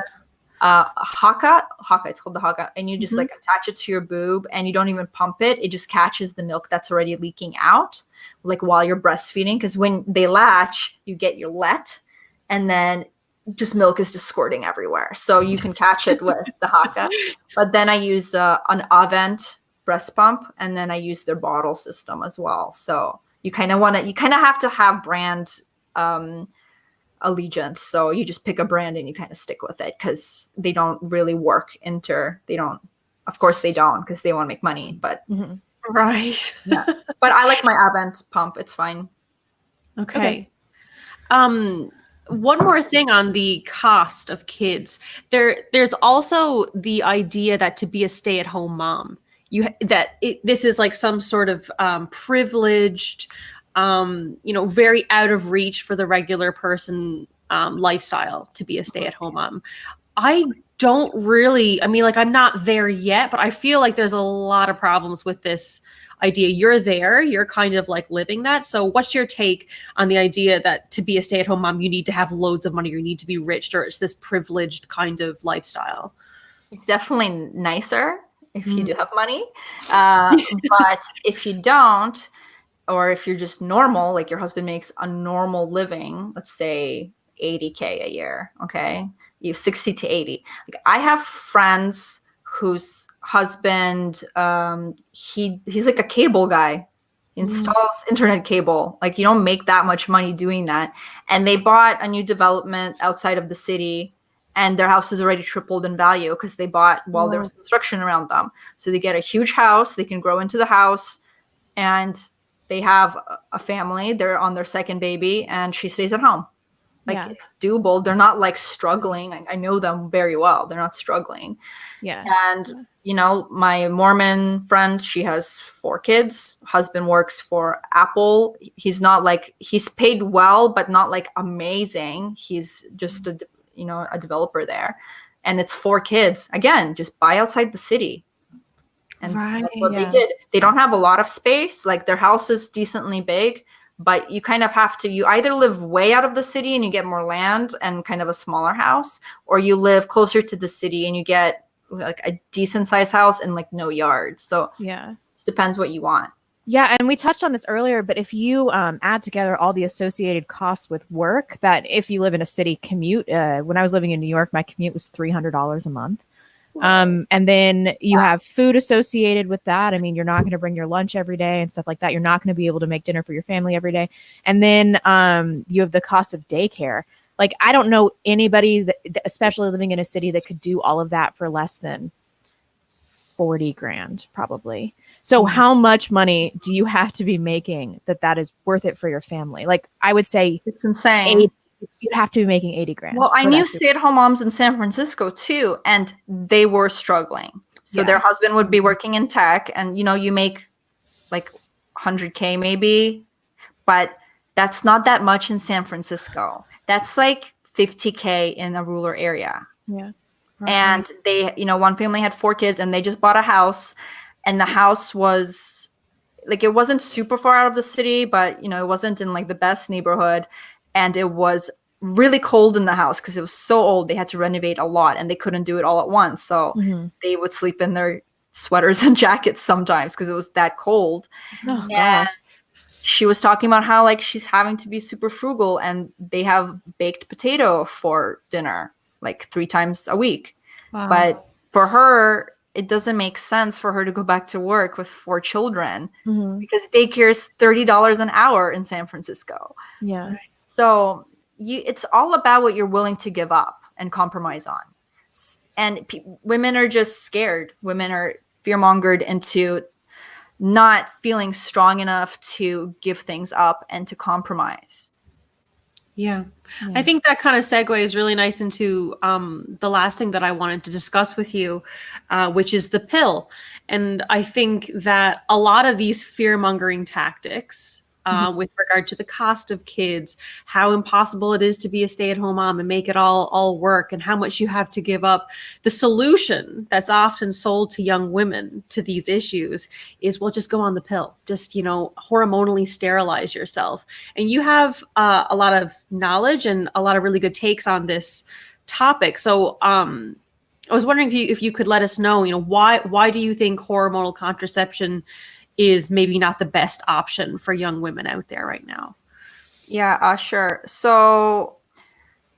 Haka, it's called the Haka, and you just like attach it to your boob and you don't even pump it. It just catches the milk that's already leaking out, like while you're breastfeeding. Because when they latch, you get your let, and then just milk is just squirting everywhere. So you can catch it with the Haka. But then I use an Avent breast pump, and then I use their bottle system as well. So you kind of have to have brand allegiance. So you just pick a brand and you kind of stick with it because they don't really work of course they don't, because they want to make money, but
right.
Yeah. But I like my Avent pump. It's fine.
Okay. One more thing on the cost of kids. There's also the idea that to be a stay-at-home mom, this is like some sort of privileged, very out of reach for the regular person lifestyle to be a stay-at-home mom. I don't really, I'm not there yet, but I feel like there's a lot of problems with this idea. You're kind of like living that. So what's your take on the idea that to be a stay-at-home mom, you need to have loads of money, or you need to be rich, or it's this privileged kind of lifestyle?
It's definitely nicer if you do have money. But if you don't, or if you're just normal, like your husband makes a normal living, let's say $80K a year, okay? You have 60 to 80. Like I have friends whose husband, he's like a cable guy. He installs internet cable. Like you don't make that much money doing that. And they bought a new development outside of the city, and their house is already tripled in value because they bought while there was construction around them. So they get a huge house, they can grow into the house, and they have a family. They're on their 2nd baby, and she stays at home. Like it's doable. They're not like struggling. I know them very well. They're not struggling.
Yeah.
And my Mormon friend, she has 4 kids. Husband works for Apple. He's paid well, but not like amazing. He's just a developer there, and it's 4 kids. Again, just buy outside the city. And that's what they did. They don't have a lot of space. Like their house is decently big, but you kind of have to, you either live way out of the city and you get more land and kind of a smaller house, or you live closer to the city and you get like a decent sized house and like no yard. So it depends what you want.
Yeah. And we touched on this earlier, but if you add together all the associated costs with work, that if you live in a city commute, when I was living in New York, my commute was $300 a month. And then you have food associated with that. I mean, you're not going to bring your lunch every day and stuff like that. You're not going to be able to make dinner for your family every day. And then you have the cost of daycare. Like, I don't know anybody that, especially living in a city, that could do all of that for less than 40 grand, probably. So how much money do you have to be making that is worth it for your family? Like, I would say
it's insane.
You'd have to be making 80 grand.
Well, I knew stay-at-home moms in San Francisco too, and they were struggling. So their husband would be working in tech, and you make like 100K maybe, but that's not that much in San Francisco. That's like 50K in a rural area.
Yeah.
And they, one family had 4 kids, and they just bought a house, and the house was like, it wasn't super far out of the city, but it wasn't in like the best neighborhood. And it was really cold in the house because it was so old. They had to renovate a lot, and they couldn't do it all at once. So they would sleep in their sweaters and jackets sometimes because it was that cold.
Oh,
and
gosh.
she was talking about how like she's having to be super frugal, and they have baked potato for dinner like 3 times a week.
Wow.
But for her, it doesn't make sense for her to go back to work with 4 children because daycare is $30 an hour in San Francisco.
Yeah.
So it's all about what you're willing to give up and compromise on. And women are just scared. Women are fear-mongered into not feeling strong enough to give things up and to compromise.
Yeah. I think that kind of segues really nice into the last thing that I wanted to discuss with you, which is the pill. And I think that a lot of these fear-mongering tactics with regard to the cost of kids, how impossible it is to be a stay-at-home mom and make it all work, and how much you have to give up. The solution that's often sold to young women to these issues is, well, just go on the pill. Just, hormonally sterilize yourself. And you have a lot of knowledge and a lot of really good takes on this topic. So I was wondering if you could let us know, why do you think hormonal contraception is maybe not the best option for young women out there right now?
Yeah, sure. So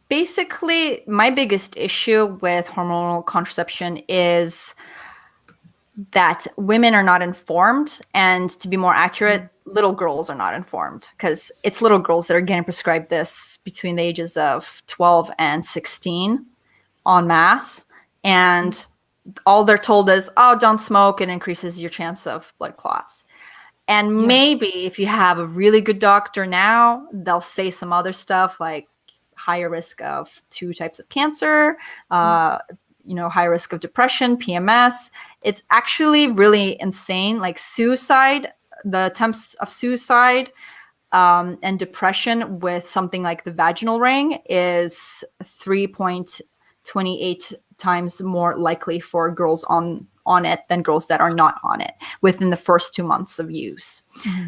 basically, my biggest issue with hormonal contraception is that women are not informed, and to be more accurate, little girls are not informed, because it's little girls that are getting prescribed this between the ages of 12 and 16 en masse. And all they're told is, oh, don't smoke, it increases your chance of blood clots. And maybe if you have a really good doctor now, they'll say some other stuff like higher risk of 2 types of cancer, high risk of depression, PMS. It's actually really insane. Like suicide, the attempts of suicide and depression with something like the vaginal ring is 3.28 times more likely for girls on it than girls that are not on it within the first 2 months of use.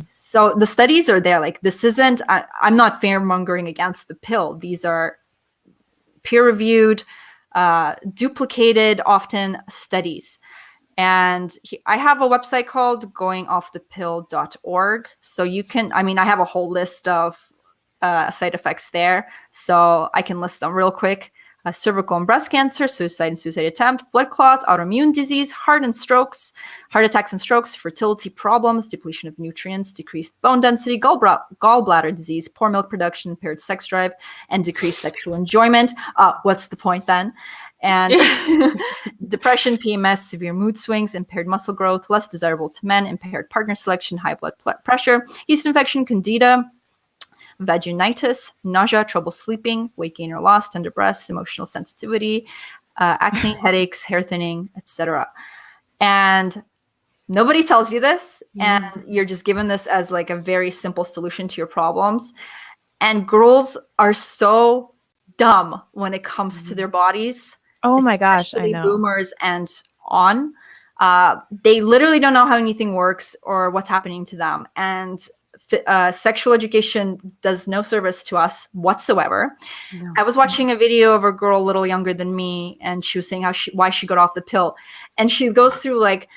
So the studies are there. Like, this isn't, I'm not fear-mongering against the pill. These are peer-reviewed, duplicated, often studies. And I have a website called goingoffthepill.org. So you can, I have a whole list of side effects there. So I can list them real quick. Cervical and breast cancer, suicide and suicide attempt, blood clots, autoimmune disease, heart attacks and strokes, fertility problems, depletion of nutrients, decreased bone density, gallbladder disease, poor milk production, impaired sex drive, and decreased sexual enjoyment. What's the point then? And depression, PMS, severe mood swings, impaired muscle growth, less desirable to men, impaired partner selection, high blood pressure, yeast infection, candida, vaginitis, nausea, trouble sleeping, weight gain or loss, tender breasts, emotional sensitivity, acne, headaches, hair thinning, etc. And nobody tells you this, and you're just given this as like a very simple solution to your problems. And girls are so dumb when it comes to their bodies.
Oh my gosh, I know.
Boomers and on. They literally don't know how anything works or what's happening to them. And sexual education does no service to us whatsoever. No. I was watching a video of a girl a little younger than me, and she was saying why she got off the pill. And she goes through like,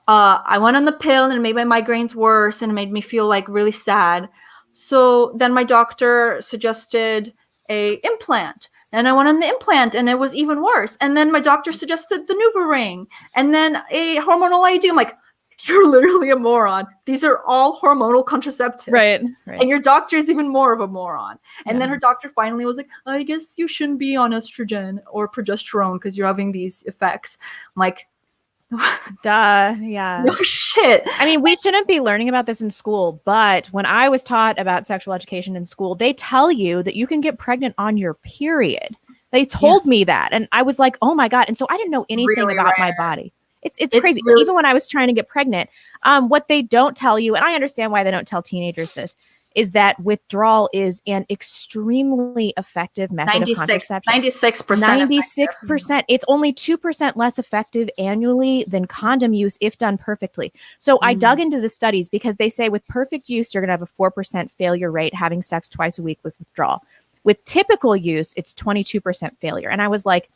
I went on the pill and it made my migraines worse and it made me feel like really sad. So then my doctor suggested a implant. and I went on the implant and it was even worse. And then my doctor suggested the NuvaRing and then a hormonal IUD. I'm like, you're literally a moron. These are all hormonal contraceptives.
Right.
And your doctor is even more of a moron. And then her doctor finally was like, I guess you shouldn't be on estrogen or progesterone because you're having these effects. I'm like,
duh. Yeah.
no shit.
I mean, we shouldn't be learning about this in school, but when I was taught about sexual education in school, they tell you that you can get pregnant on your period. They told me that. And I was like, oh my God. And so I didn't know anything
Really
about
rare.
my body. It's crazy.
Really-
Even when I was trying to get pregnant, what they don't tell you, and I understand why they don't tell teenagers this, is that withdrawal is an extremely effective method of contraception.
96%.
96%. It's only 2% less effective annually than condom use if done perfectly. So I dug into the studies because they say with perfect use, you're going to have a 4% failure rate having sex twice a week with withdrawal. With typical use, it's 22% failure. And I was like,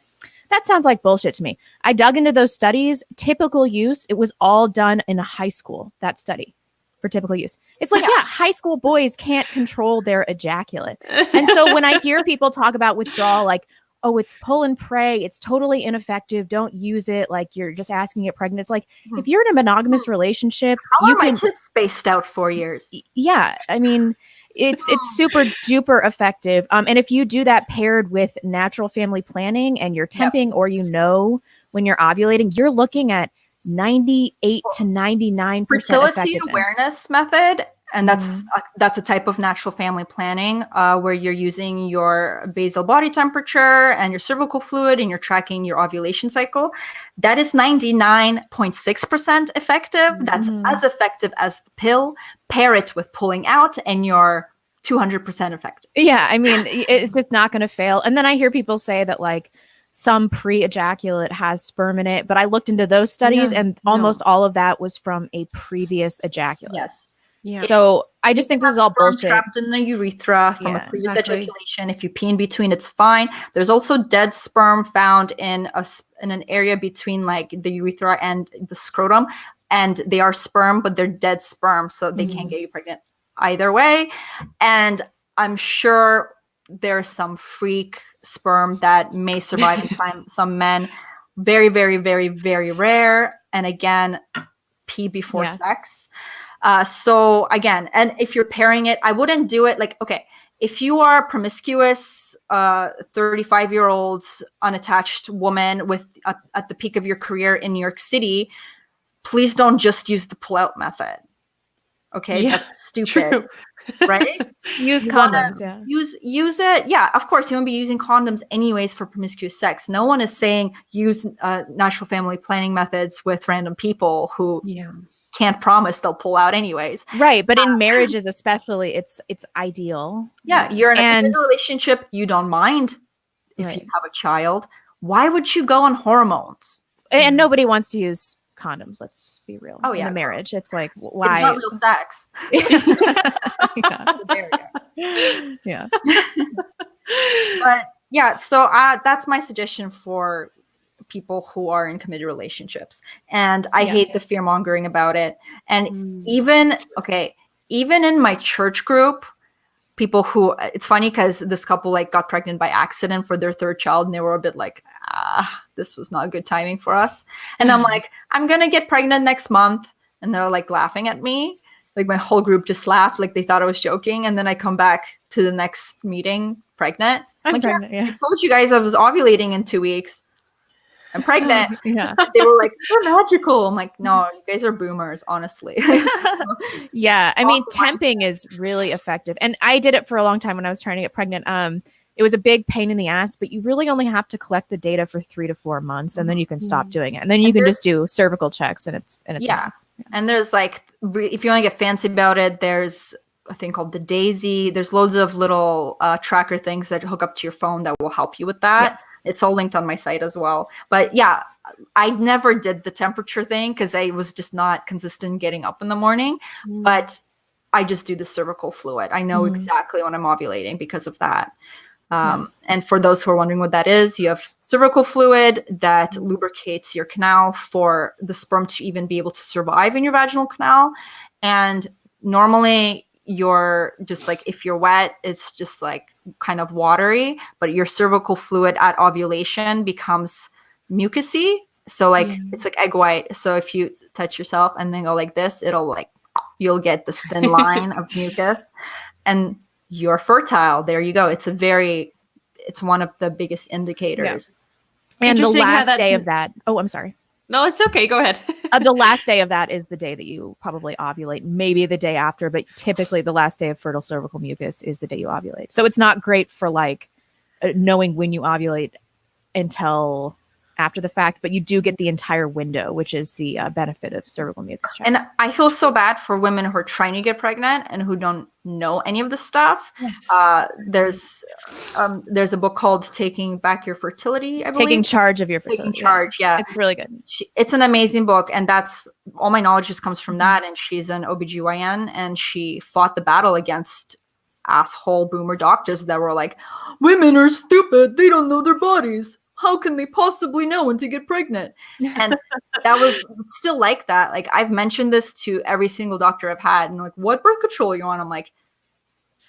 that sounds like bullshit to me. I dug into those studies. Typical use, it was all done in a high school, that study for typical use. It's like, high school boys can't control their ejaculate. And so when I hear people talk about withdrawal, like, oh, it's pull and pray, it's totally ineffective, don't use it, like you're just asking to get pregnant. It's like, if you're in a monogamous relationship,
How are my kids spaced out 4 years?
Yeah, I mean, it's super duper effective. And if you do that paired with natural family planning and you're temping or when you're ovulating, you're looking at 98 to 99%
fertility awareness method. And that's a type of natural family planning where you're using your basal body temperature and your cervical fluid and you're tracking your ovulation cycle. That is 99.6% effective. That's as effective as the pill. Pair it with pulling out and you're 200% effective.
Yeah, I mean, it's just not going to fail. And then I hear people say that like some pre-ejaculate has sperm in it, but I looked into those studies and almost all of that was from a previous ejaculate.
Yes.
Yeah.
So I just think this is all bullshit.
Trapped in the urethra from a previous ejaculation. If you pee in between, it's fine. There's also dead sperm found in an area between like the urethra and the scrotum, and they are sperm, but they're dead sperm, so they can't get you pregnant either way. And I'm sure there's some freak sperm that may survive in some men. Very, very, very, very rare. And again, pee before sex. So again, and if you're pairing it, I wouldn't do it like, okay, if you are a promiscuous 35-year-old unattached woman with at the peak of your career in New York City, please don't just use the pull-out method. Okay, that's stupid. True. Right?
Use condoms,
Use it. Yeah, of course, you won't be using condoms anyways for promiscuous sex. No one is saying use natural family planning methods with random people who can't promise they'll pull out anyways.
Right, but in marriages especially, it's ideal.
Yeah, you're in a committed relationship. You don't mind if you have a child. Why would you go on hormones?
And nobody wants to use condoms, let's be real.
Oh,
in a marriage, it's like, why?
It's not real sex.
Yeah.
But yeah, so that's my suggestion for people who are in committed relationships. And I hate the fear mongering about it. And even in my church group, people who, it's funny because this couple like got pregnant by accident for their third child, and they were a bit like, this was not good timing for us. And I'm like, I'm gonna get pregnant next month, and they're like laughing at me. Like my whole group just laughed, like they thought I was joking. And then I come back to the next meeting pregnant. I'm like, pregnant, I told you guys I was ovulating in 2 weeks. I'm pregnant. They were like, you're magical. I'm like, no, you guys are boomers, honestly.
Yeah, I mean, temping is really effective. And I did it for a long time when I was trying to get pregnant. It was a big pain in the ass, but you really only have to collect the data for 3 to 4 months, and then you can stop doing it. And then you can just do cervical checks, and it's enough.
And there's like, if you want to get fancy about it, there's a thing called the Daisy. There's loads of little tracker things that hook up to your phone that will help you with that. It's all linked on my site as well. But yeah, I never did the temperature thing because I was just not consistent getting up in the morning. But I just do the cervical fluid. I know exactly when I'm ovulating because of that. And for those who are wondering what that is, you have cervical fluid that lubricates your canal for the sperm to even be able to survive in your vaginal canal. And normally you're just like, if you're wet, it's just like kind of watery, but your cervical fluid at ovulation becomes mucousy. So like it's like egg white. So if you touch yourself and then go like this, you'll get this thin line of mucus and you're fertile. There you go. It's one of the biggest indicators.
Yeah. And the last day of that. Oh, I'm sorry.
No, it's okay. Go ahead.
The last day of that is the day that you probably ovulate, maybe the day after, but typically the last day of fertile cervical mucus is the day you ovulate. So it's not great for like knowing when you ovulate until after the fact, but you do get the entire window, which is the benefit of cervical mucus check.
And I feel so bad for women who are trying to get pregnant and who don't know any of this stuff.
Yes.
There's a book called Taking Back Your Fertility, I believe.
Taking Charge of Your Fertility.
Taking Charge, yeah.
It's really good.
It's an amazing book, and that's all my knowledge just comes from that. And she's an OBGYN, and she fought the battle against asshole boomer doctors that were like, women are stupid, they don't know their bodies. How can they possibly know when to get pregnant? And that was still like that. Like, I've mentioned this to every single doctor I've had, and like, what birth control are you on? I'm like,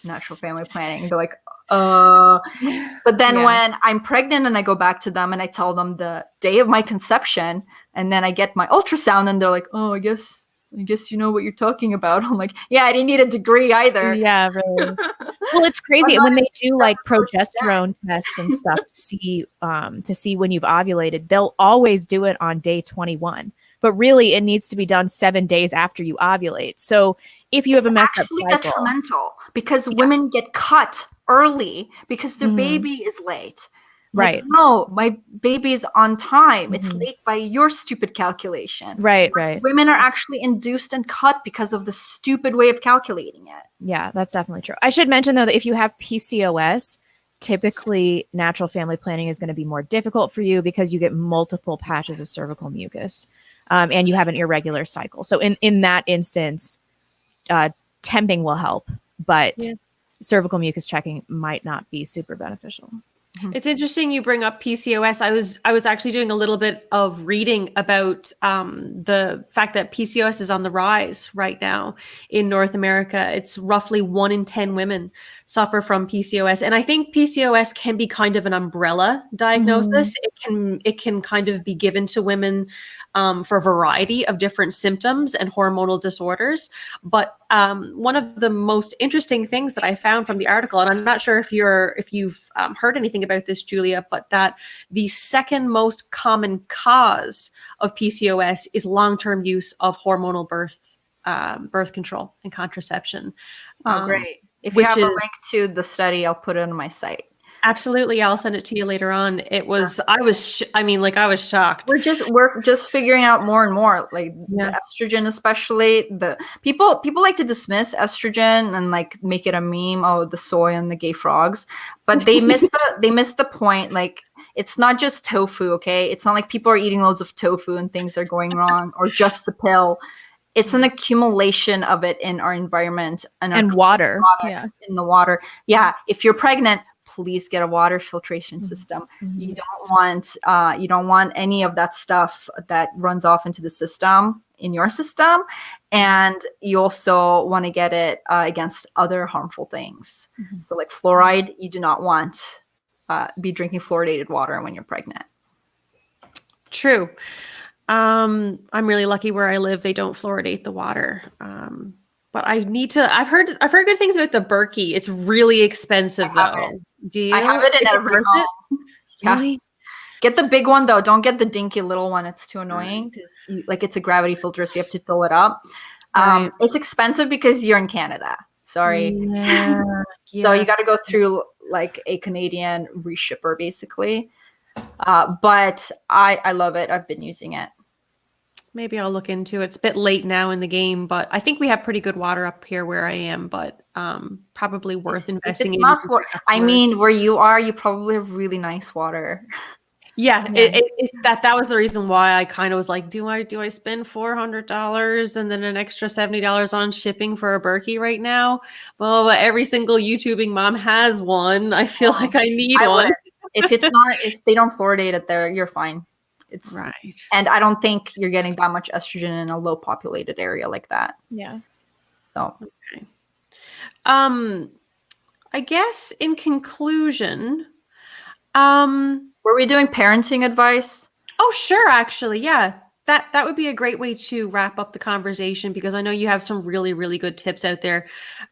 natural family planning. They're like, but then when I'm pregnant and I go back to them and I tell them the day of my conception, and then I get my ultrasound and they're like, oh, I guess you know what you're talking about. I'm like, yeah, I didn't need a degree either.
Yeah, really. Well, it's crazy when they do like progesterone tests and stuff to see when you've ovulated. They'll always do it on day 21, but really it needs to be done 7 days after you ovulate. So if you have a messed up cycle,
it's detrimental because women get cut early because their baby is late.
Right.
Like, no, my baby's on time. It's late by your stupid calculation.
Right.
Women are actually induced and cut because of the stupid way of calculating it.
Yeah, that's definitely true. I should mention, though, that if you have PCOS, typically natural family planning is going to be more difficult for you because you get multiple patches of cervical mucus and you have an irregular cycle. So in that instance, temping will help, but cervical mucus checking might not be super beneficial.
It's interesting you bring up PCOS. I was actually doing a little bit of reading about the fact that PCOS is on the rise right now in North America. It's roughly 1 in 10 women suffer from PCOS. And I think PCOS can be kind of an umbrella diagnosis. It can kind of be given to women for a variety of different symptoms and hormonal disorders. But one of the most interesting things that I found from the article, and I'm not sure if you've heard anything about this, Julia, but that the second most common cause of PCOS is long-term use of hormonal birth control and contraception.
Oh, great. If you have a link to the study, I'll put it on my site.
Absolutely. I'll send it to you later on. I was shocked.
We're just figuring out more and more, like the estrogen, especially the people like to dismiss estrogen and like make it a meme. Oh, the soy and the gay frogs, but they miss the point. Like, it's not just tofu. Okay. It's not like people are eating loads of tofu and things are going wrong or just the pill. It's an accumulation of it in our environment and
water
in the water. Yeah. If you're pregnant, please get a water filtration system. You don't want any of that stuff that runs off into the system in your system. And you also want to get it against other harmful things. So like fluoride, you do not want be drinking fluoridated water when you're pregnant.
True. I'm really lucky where I live. They don't fluoridate the water. But I need to. I've heard good things about the Berkey. It's really expensive though. Do you?
I have it in every home. Yeah.
Really?
Get the big one though. Don't get the dinky little one. It's too annoying because it's a gravity filter, so you have to fill it up.
Right.
It's expensive because you're in Canada. Sorry.
Yeah.
So you got to go through like a Canadian reshipper basically. But I love it. I've been using it.
Maybe I'll look into it. It's a bit late now in the game, but I think we have pretty good water up here where I am, but probably worth investing in.
I mean, where you are, you probably have really nice water.
Yeah, that was the reason why I kind of was like, do I spend $400 and then an extra $70 on shipping for a Berkey right now? Well, but every single YouTubing mom has one. I feel like I need one.
If they don't fluoridate it there, you're fine. It's
right.
And I don't think you're getting that much estrogen in a low populated area like that.
Yeah.
So.
Okay. I guess in conclusion,
Were we doing parenting advice?
oh, sure, actually, yeah. That would be a great way to wrap up the conversation, because I know you have some really, really good tips out there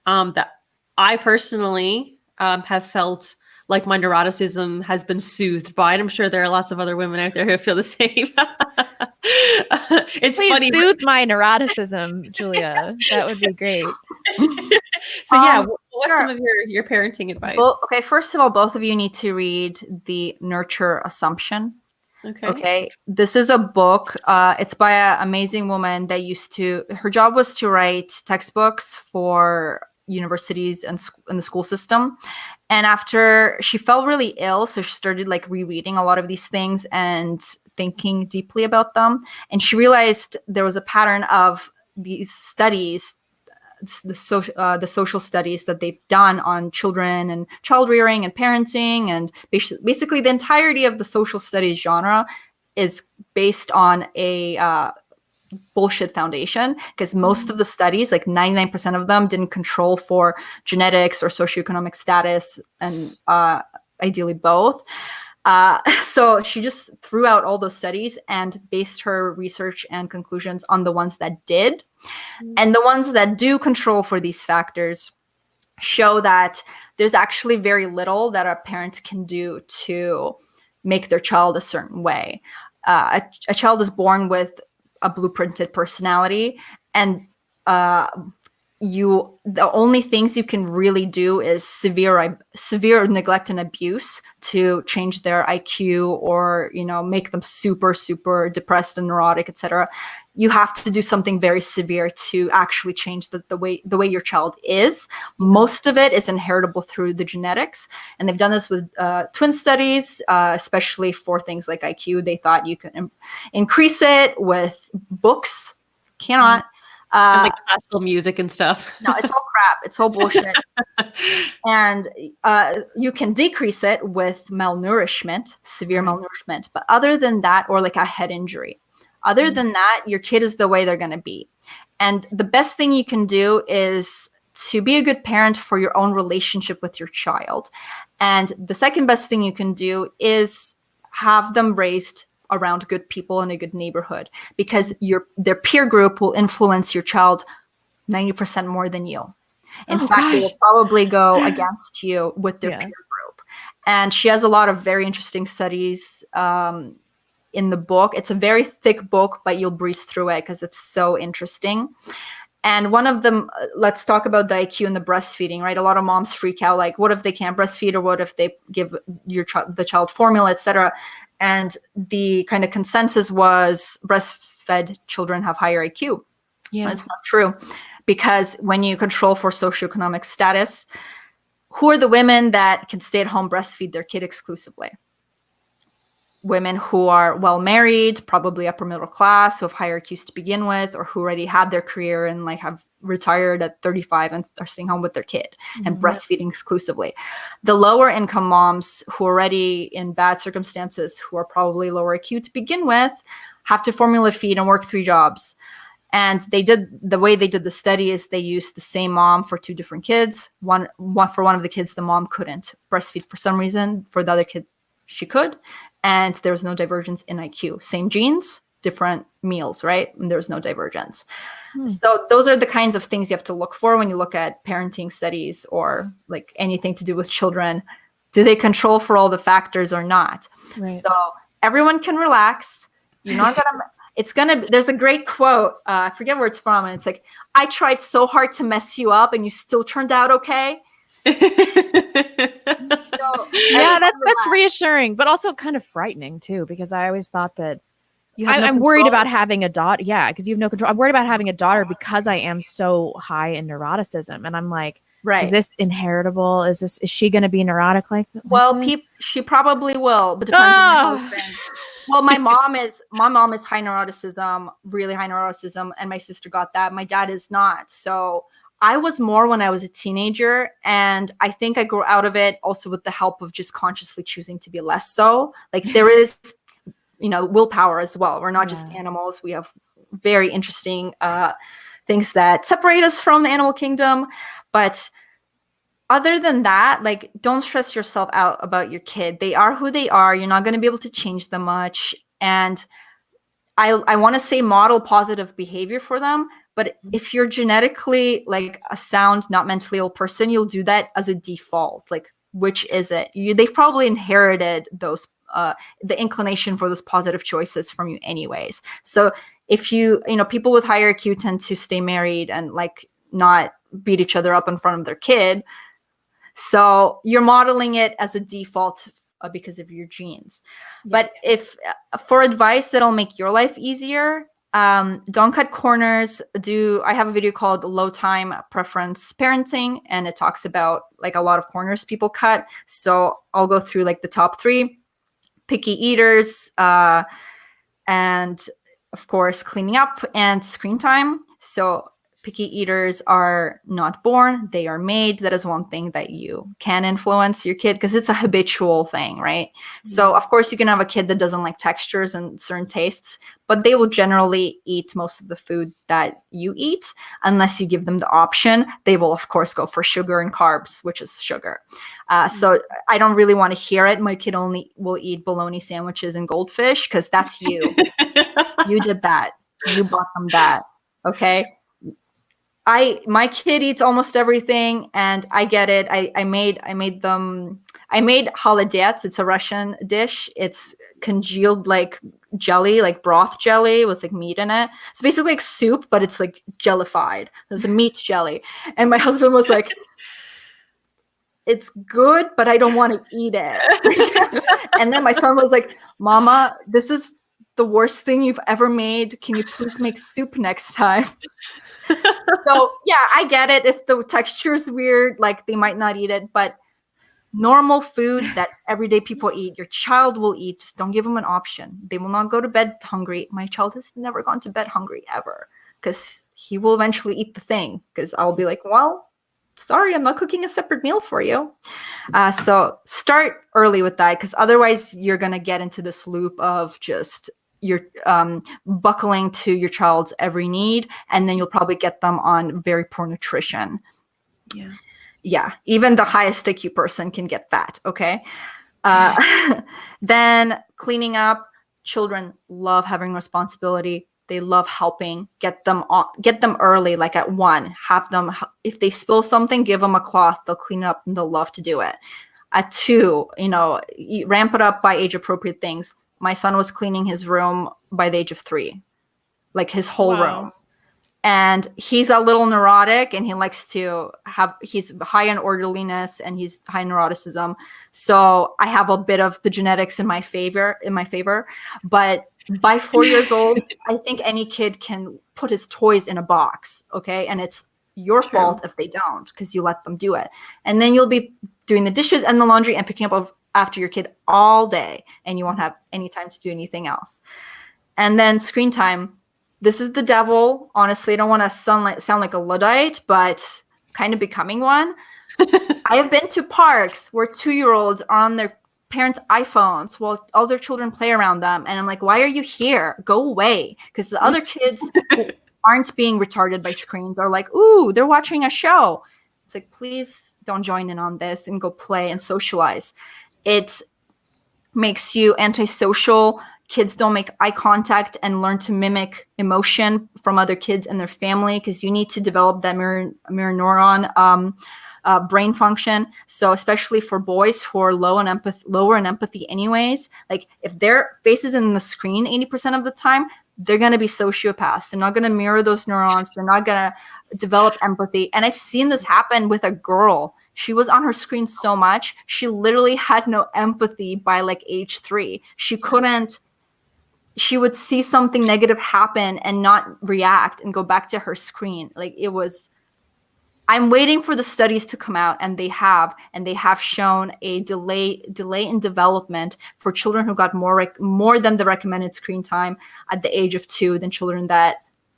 that I personally have felt like my neuroticism has been soothed by. And I'm sure there are lots of other women out there who feel the same. It's
Please
funny.
soothe my neuroticism, Julia. That would be great.
So yeah, what's
sure.
some of your parenting advice?
Well, okay, first of all, both of you need to read The Nurture Assumption. Okay. This is a book. It's by an amazing woman that her job was to write textbooks for universities and in the school system. And after she felt really ill, so she started like rereading a lot of these things and thinking deeply about them. And she realized there was a pattern of these studies, the social studies that they've done on children and child rearing and parenting, and basically the entirety of the social studies genre is based on a bullshit foundation, because most of the studies, like 99% of them, didn't control for genetics or socioeconomic status, and ideally both. So she just threw out all those studies and based her research and conclusions on the ones that did. And the ones that do control for these factors show that there's actually very little that a parent can do to make their child a certain way. A child is born with a blueprinted personality, and the only things you can really do is severe neglect and abuse to change their IQ, or make them super depressed and neurotic, etc. You have to do something very severe to actually change the way your child is. Most of it is inheritable through the genetics, and they've done this with twin studies, especially for things like IQ. They thought you could increase it with books. Cannot.
And like classical music and stuff.
No, it's all crap. It's all bullshit. And you can decrease it with malnourishment, severe malnourishment. But other than that, or like a head injury, other than that, your kid is the way they're going to be. And the best thing you can do is to be a good parent for your own relationship with your child. And the second best thing you can do is have them raised around good people in a good neighborhood, because their peer group will influence your child 90% more than you. In fact, they will probably go against you with their peer group. And she has a lot of very interesting studies in the book. It's a very thick book, but you'll breeze through it because it's so interesting. And one of them, let's talk about the IQ and the breastfeeding, right? A lot of moms freak out, like, what if they can't breastfeed, or what if they give the child formula, etc. And the kind of consensus was breastfed children have higher IQ. Yeah, it's not true, because when you control for socioeconomic status, who are the women that can stay at home breastfeed their kid exclusively? Women who are well married, probably upper middle class, who have higher IQs to begin with, or who already had their career and like have retired at 35 and are staying home with their kid and breastfeeding exclusively. The lower income moms who are already in bad circumstances, who are probably lower IQ to begin with, have to formula feed and work 3 jobs. And the way they did the study is they used the same mom for 2 different kids. One for one of the kids, the mom couldn't breastfeed for some reason. For the other kid, she could. And there was no divergence in IQ. Same genes, different meals, right? And there was no divergence. So those are the kinds of things you have to look for when you look at parenting studies or like anything to do with children. Do they control for all the factors or not? Right. So everyone can relax. You're not gonna, there's a great quote. I forget where it's from. And it's like, I tried so hard to mess you up and you still turned out okay.
So, yeah, that's reassuring, but also kind of frightening too, because I always thought that I'm worried about having a daughter. Yeah, because you have no control. I'm worried about having a daughter because I am so high in neuroticism, and I'm like, is this inheritable? Is she going to be neurotic like?
Well, she probably will, but depends on your husband. Well, my mom is high neuroticism, really high neuroticism, and my sister got that. My dad is not. So I was more when I was a teenager, and I think I grew out of it also with the help of just consciously choosing to be less so. Like there is, willpower as well. We're not just animals. We have very interesting things that separate us from the animal kingdom. But other than that, like, don't stress yourself out about your kid. They are who they are. You're not going to be able to change them much. And I want to say model positive behavior for them. But if you're genetically like a sound, not mentally ill person, you'll do that as a default. Like, which is it? They've probably inherited those, the inclination for those positive choices from you anyways. So if people with higher IQ tend to stay married and like not beat each other up in front of their kid. So you're modeling it as a default because of your genes. Yeah. But if for advice that'll make your life easier, don't cut corners. I have a video called Low Time Preference Parenting, and it talks about like a lot of corners people cut. So I'll go through like the top 3: picky eaters, and of course cleaning up and screen time. So picky eaters are not born, they are made. That is one thing that you can influence your kid because it's a habitual thing, right? Mm-hmm. So of course you can have a kid that doesn't like textures and certain tastes, but they will generally eat most of the food that you eat. Unless you give them the option, they will of course go for sugar and carbs, which is sugar. So I don't really want to hear it. My kid only will eat bologna sandwiches and goldfish because that's you. You did that. You bought them that. Okay. My kid eats almost everything, and I get it. I made holodets. It's a Russian dish. It's congealed like jelly, like broth jelly with like meat in it. It's basically like soup, but it's like jellified. There's a meat jelly. And my husband was like, it's good, but I don't want to eat it. And then my son was like, Mama, this is the worst thing you've ever made. Can you please make soup next time? So yeah, I get it. If the texture is weird, like they might not eat it, but normal food that everyday people eat, your child will eat. Just don't give them an option. They will not go to bed hungry. My child has never gone to bed hungry ever because he will eventually eat the thing because I'll be like, well, sorry, I'm not cooking a separate meal for you. So start early with that because otherwise you're going to get into this loop of just you're buckling to your child's every need, and then you'll probably get them on very poor nutrition. Yeah, even the highest IQ person can get fat. Okay. Then cleaning up. Children love having responsibility. They love helping. Get them early, like at 1. Have them, if they spill something, give them a cloth. They'll clean it up and they'll love to do it. At 2, ramp it up by age appropriate things. My son was cleaning his room by the age of 3, like his whole room. And he's a little neurotic and he likes to he's high in orderliness and he's high in neuroticism. So I have a bit of the genetics in my favor. But by 4 years old, I think any kid can put his toys in a box. Okay. And it's your fault if they don't, because you let them do it. And then you'll be doing the dishes and the laundry and picking up after your kid all day, and you won't have any time to do anything else. And then screen time. This is the devil. Honestly, I don't want to sound like a Luddite, but kind of becoming one. I have been to parks where 2-year-olds are on their parents' iPhones while all their children play around them. And I'm like, why are you here? Go away. Because the other kids who aren't being retarded by screens are like, ooh, they're watching a show. It's like, please don't join in on this and go play and socialize. It makes you antisocial. Kids don't make eye contact and learn to mimic emotion from other kids and their family because you need to develop that mirror neuron brain function. So especially for boys who are lower in empathy anyways, like if their face is in the screen 80% of the time, they're going to be sociopaths. They're not going to mirror those neurons. They're not going to develop empathy. And I've seen this happen with a girl. She was on her screen so much, she literally had no empathy by like age 3. She would see something negative happen and not react and go back to her screen. Like it was, I'm waiting for the studies to come out, and they have shown a delay in development for children who got more than the recommended screen time at the age of 2 than children that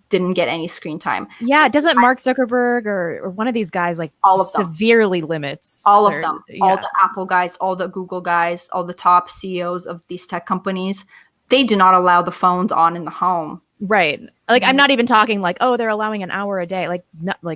didn't get any screen time.
Yeah, doesn't Mark Zuckerberg or one of these guys like all of severely limits
all of them, all the Apple guys, all the Google guys, all the top CEOs of these tech companies, they do not allow the phones on in the home.
Right. Like, I'm not even talking like, oh, they're allowing an hour a day. Like,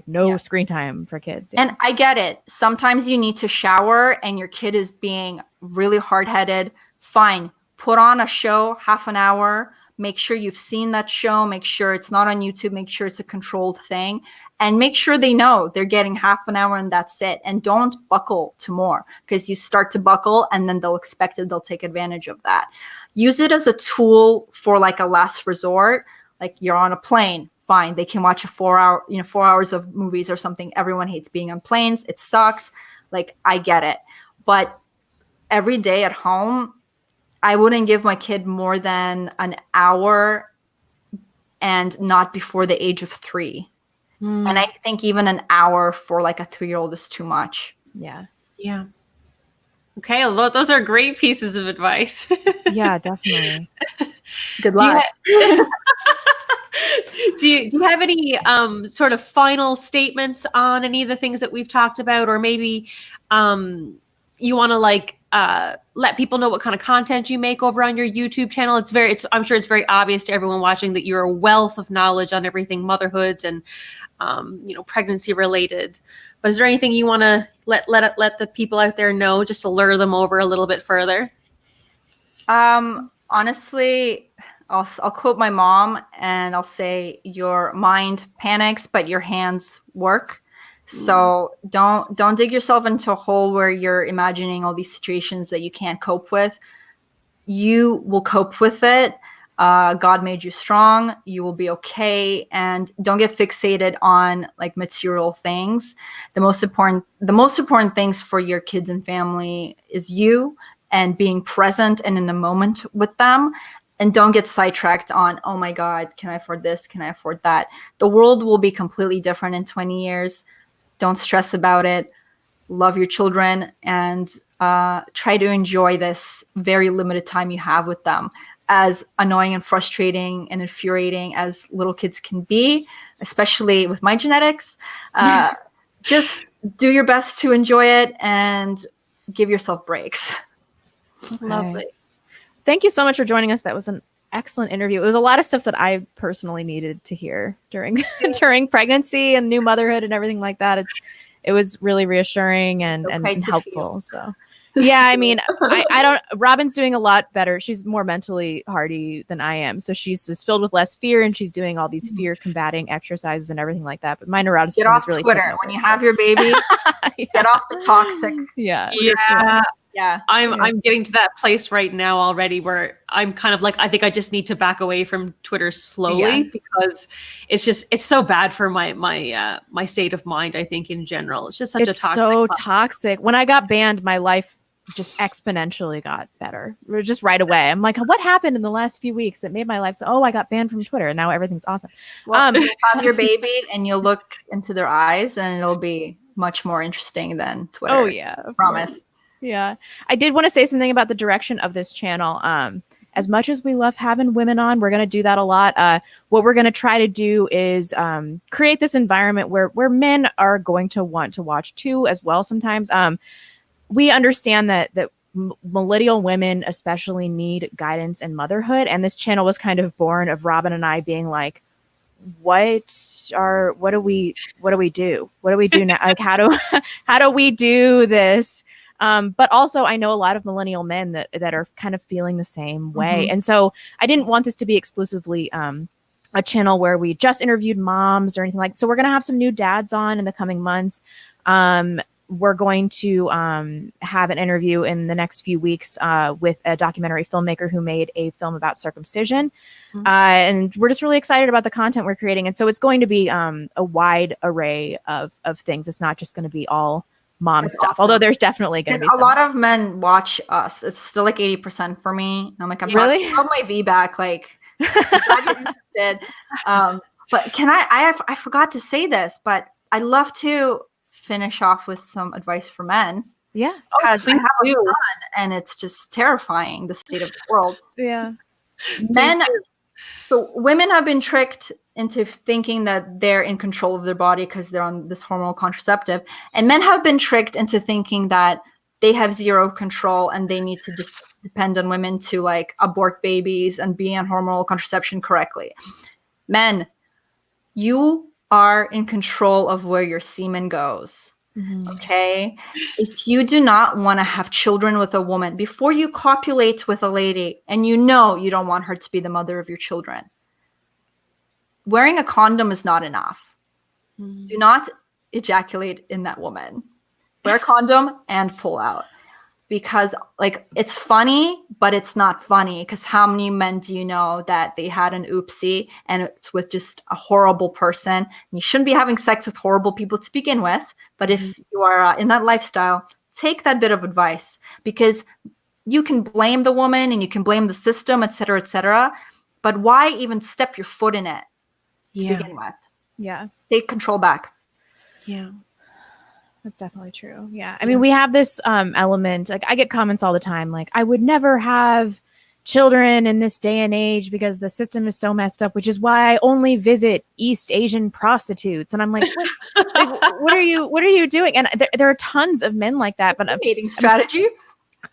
no screen time for kids.
And I get it. Sometimes you need to shower and your kid is being really hard-headed. Fine. Put on a show, half an hour. Make sure you've seen that show. Make sure it's not on YouTube. Make sure it's a controlled thing. And make sure they know they're getting half an hour and that's it. And don't buckle to more, because you start to buckle and then they'll expect it. They'll take advantage of that. Use it as a tool for like a last resort. Like, you're on a plane, fine. They can watch a 4 hours of movies or something. Everyone hates being on planes. It sucks. Like, I get it. But every day at home, I wouldn't give my kid more than an hour, and not before the age of 3. And I think even an hour for like a 3-year-old is too much.
Yeah.
Yeah. Okay, well, those are great pieces of advice.
Yeah, definitely.
Good luck.
Do you have any sort of final statements on any of the things that we've talked about, or maybe you want to like let people know what kind of content you make over on your YouTube channel? I'm sure it's very obvious to everyone watching that you're a wealth of knowledge on everything motherhood and pregnancy related. But is there anything you want to let the people out there know, just to lure them over a little bit further?
Honestly, I'll quote my mom, and I'll say, your mind panics, but your hands work. So don't dig yourself into a hole where you're imagining all these situations that you can't cope with. You will cope with it. God made you strong. You will be okay. And don't get fixated on like material things. The most important things for your kids and family is you, and being present and in the moment with them. And don't get sidetracked on, oh my God, can I afford this? Can I afford that? The world will be completely different in 20 years. Don't stress about it. Love your children, and try to enjoy this very limited time you have with them. As annoying and frustrating and infuriating as little kids can be, especially with my genetics, just do your best to enjoy it and give yourself breaks.
Okay.
Lovely.
Thank you so much for joining us. That was an excellent interview. It was a lot of stuff that I personally needed to hear during pregnancy and new motherhood and everything like that. It was really reassuring and helpful. So yeah, I mean, Robyn's doing a lot better. She's more mentally hardy than I am. So she's just filled with less fear, and she's doing all these fear combating exercises and everything like that. But my neuroticism
Get off
is really
Twitter when you have your baby.
Yeah.
Get off the toxic.
Yeah.
Yeah.
I'm getting to that place right now already where I'm kind of like, I think I just need to back away from Twitter slowly, because it's so bad for my state of mind. I think in general, it's just such a toxic.
Toxic. When I got banned, my life just exponentially got better. Just right away. I'm like, what happened in the last few weeks that made my life so, I got banned from Twitter and now everything's awesome.
Well, you'll have your baby and you'll look into their eyes and it'll be much more interesting than Twitter.
Oh yeah.
Promise.
Course. Yeah. I did want to say something about the direction of this channel. As much as we love having women on, we're going to do that a lot. What we're going to try to do is create this environment where men are going to want to watch too as well sometimes. We understand that millennial women especially need guidance in motherhood. And this channel was kind of born of Robyn and I being like, what do we do? What do we do now? Like, how do we do this? But also I know a lot of millennial men that are kind of feeling the same way. And so I didn't want this to be exclusively a channel where we just interviewed moms or anything like that. So we're going to have some new dads on in the coming months. We're going to have an interview in the next few weeks with a documentary filmmaker who made a film about circumcision. And we're just really excited about the content we're creating. And so it's going to be a wide array of things. It's not just going to be all mom stuff, awesome. Although there's definitely going to be
a lot of men watch us. It's still like 80% for me. I'm like, I'm really talking about my VBAC, like did. But can I forgot to say this, but I'd love to finish off with some advice for men.
Yeah.
Because I have a son and it's just terrifying, the state of the world.
Yeah.
So women have been tricked into thinking that they're in control of their body because they're on this hormonal contraceptive. And men have been tricked into thinking that they have zero control and they need to just depend on women to like abort babies and be on hormonal contraception correctly. Men, you are in control of where your semen goes. Okay? If you do not want to have children with a woman, before you copulate with a lady and you know you don't want her to be the mother of your children, wearing a condom is not enough. Do not ejaculate in that woman. Wear a condom and pull out. Because like it's funny, but it's not funny. Because how many men do you know that they had an oopsie and it's with just a horrible person? You shouldn't be having sex with horrible people to begin with. But if you are in that lifestyle, take that bit of advice, because you can blame the woman and you can blame the system, et cetera, but why even step your foot in it to begin with?
Yeah.
Take control back.
Yeah.
That's definitely true. Yeah. I mean, we have this element, like I get comments all the time, like I would never have children in this day and age because the system is so messed up, which is why I only visit East Asian prostitutes. And I'm like, what are you doing? And there are tons of men like that, but
Dating strategy.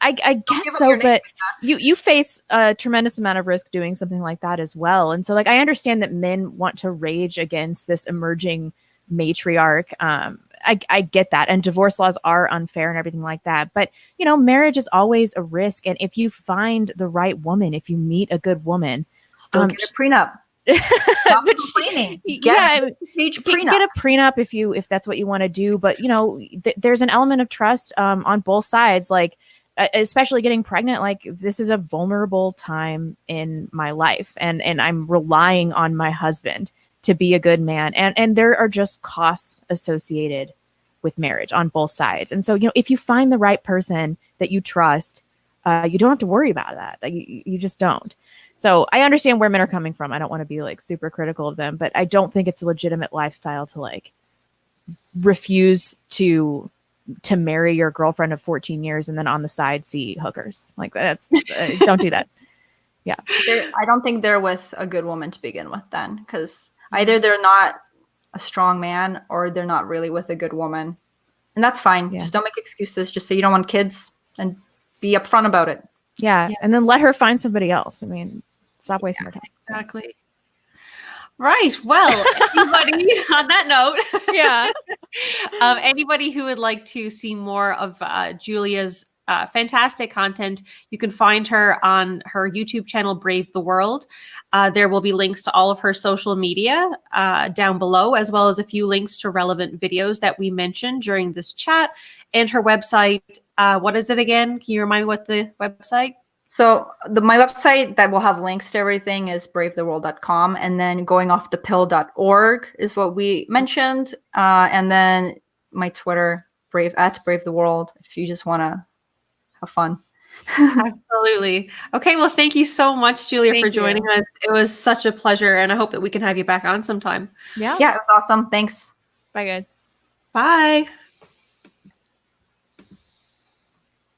I guess so, but you face a tremendous amount of risk doing something like that as well. And so like, I understand that men want to rage against this emerging matriarch. I get that. And divorce laws are unfair and everything like that. But, you know, marriage is always a risk. And if you find the right woman, if you meet a good woman,
still get a prenup. Stop complaining. Get a
prenup if that's what you want to do. But, you know, there's an element of trust on both sides, like especially getting pregnant. Like this is a vulnerable time in my life and I'm relying on my husband to be a good man. And there are just costs associated with marriage on both sides. And so, you know, if you find the right person that you trust, you don't have to worry about that. Like, you just don't. So I understand where men are coming from. I don't want to be like super critical of them, but I don't think it's a legitimate lifestyle to like refuse to marry your girlfriend of 14 years and then on the side see hookers. Like that's, don't do that. Yeah.
I don't think they're with a good woman to begin with then, because either they're not a strong man or they're not really with a good woman. And that's fine. Yeah. Just don't make excuses. Just say you don't want kids and be upfront about it.
Yeah. And then let her find somebody else. I mean, stop wasting her time.
Exactly. Right. Well, anybody on that note,
yeah.
Anybody who would like to see more of Julia's fantastic content, you can find her on her YouTube channel, Brave the World. There will be links to all of her social media down below, as well as a few links to relevant videos that we mentioned during this chat, and her website. What is it again? Can you remind me what the website?
So my website that will have links to everything is bravetheworld.com, and then goingoffthepill.org is what we mentioned. And then my Twitter, @bravetheworld, if you just want to have fun.
Absolutely. Okay. Well, thank you so much, Julia, for joining us. It was such a pleasure, and I hope that we can have you back on sometime.
Yeah.
Yeah, it was awesome. Thanks.
Bye, guys.
Bye.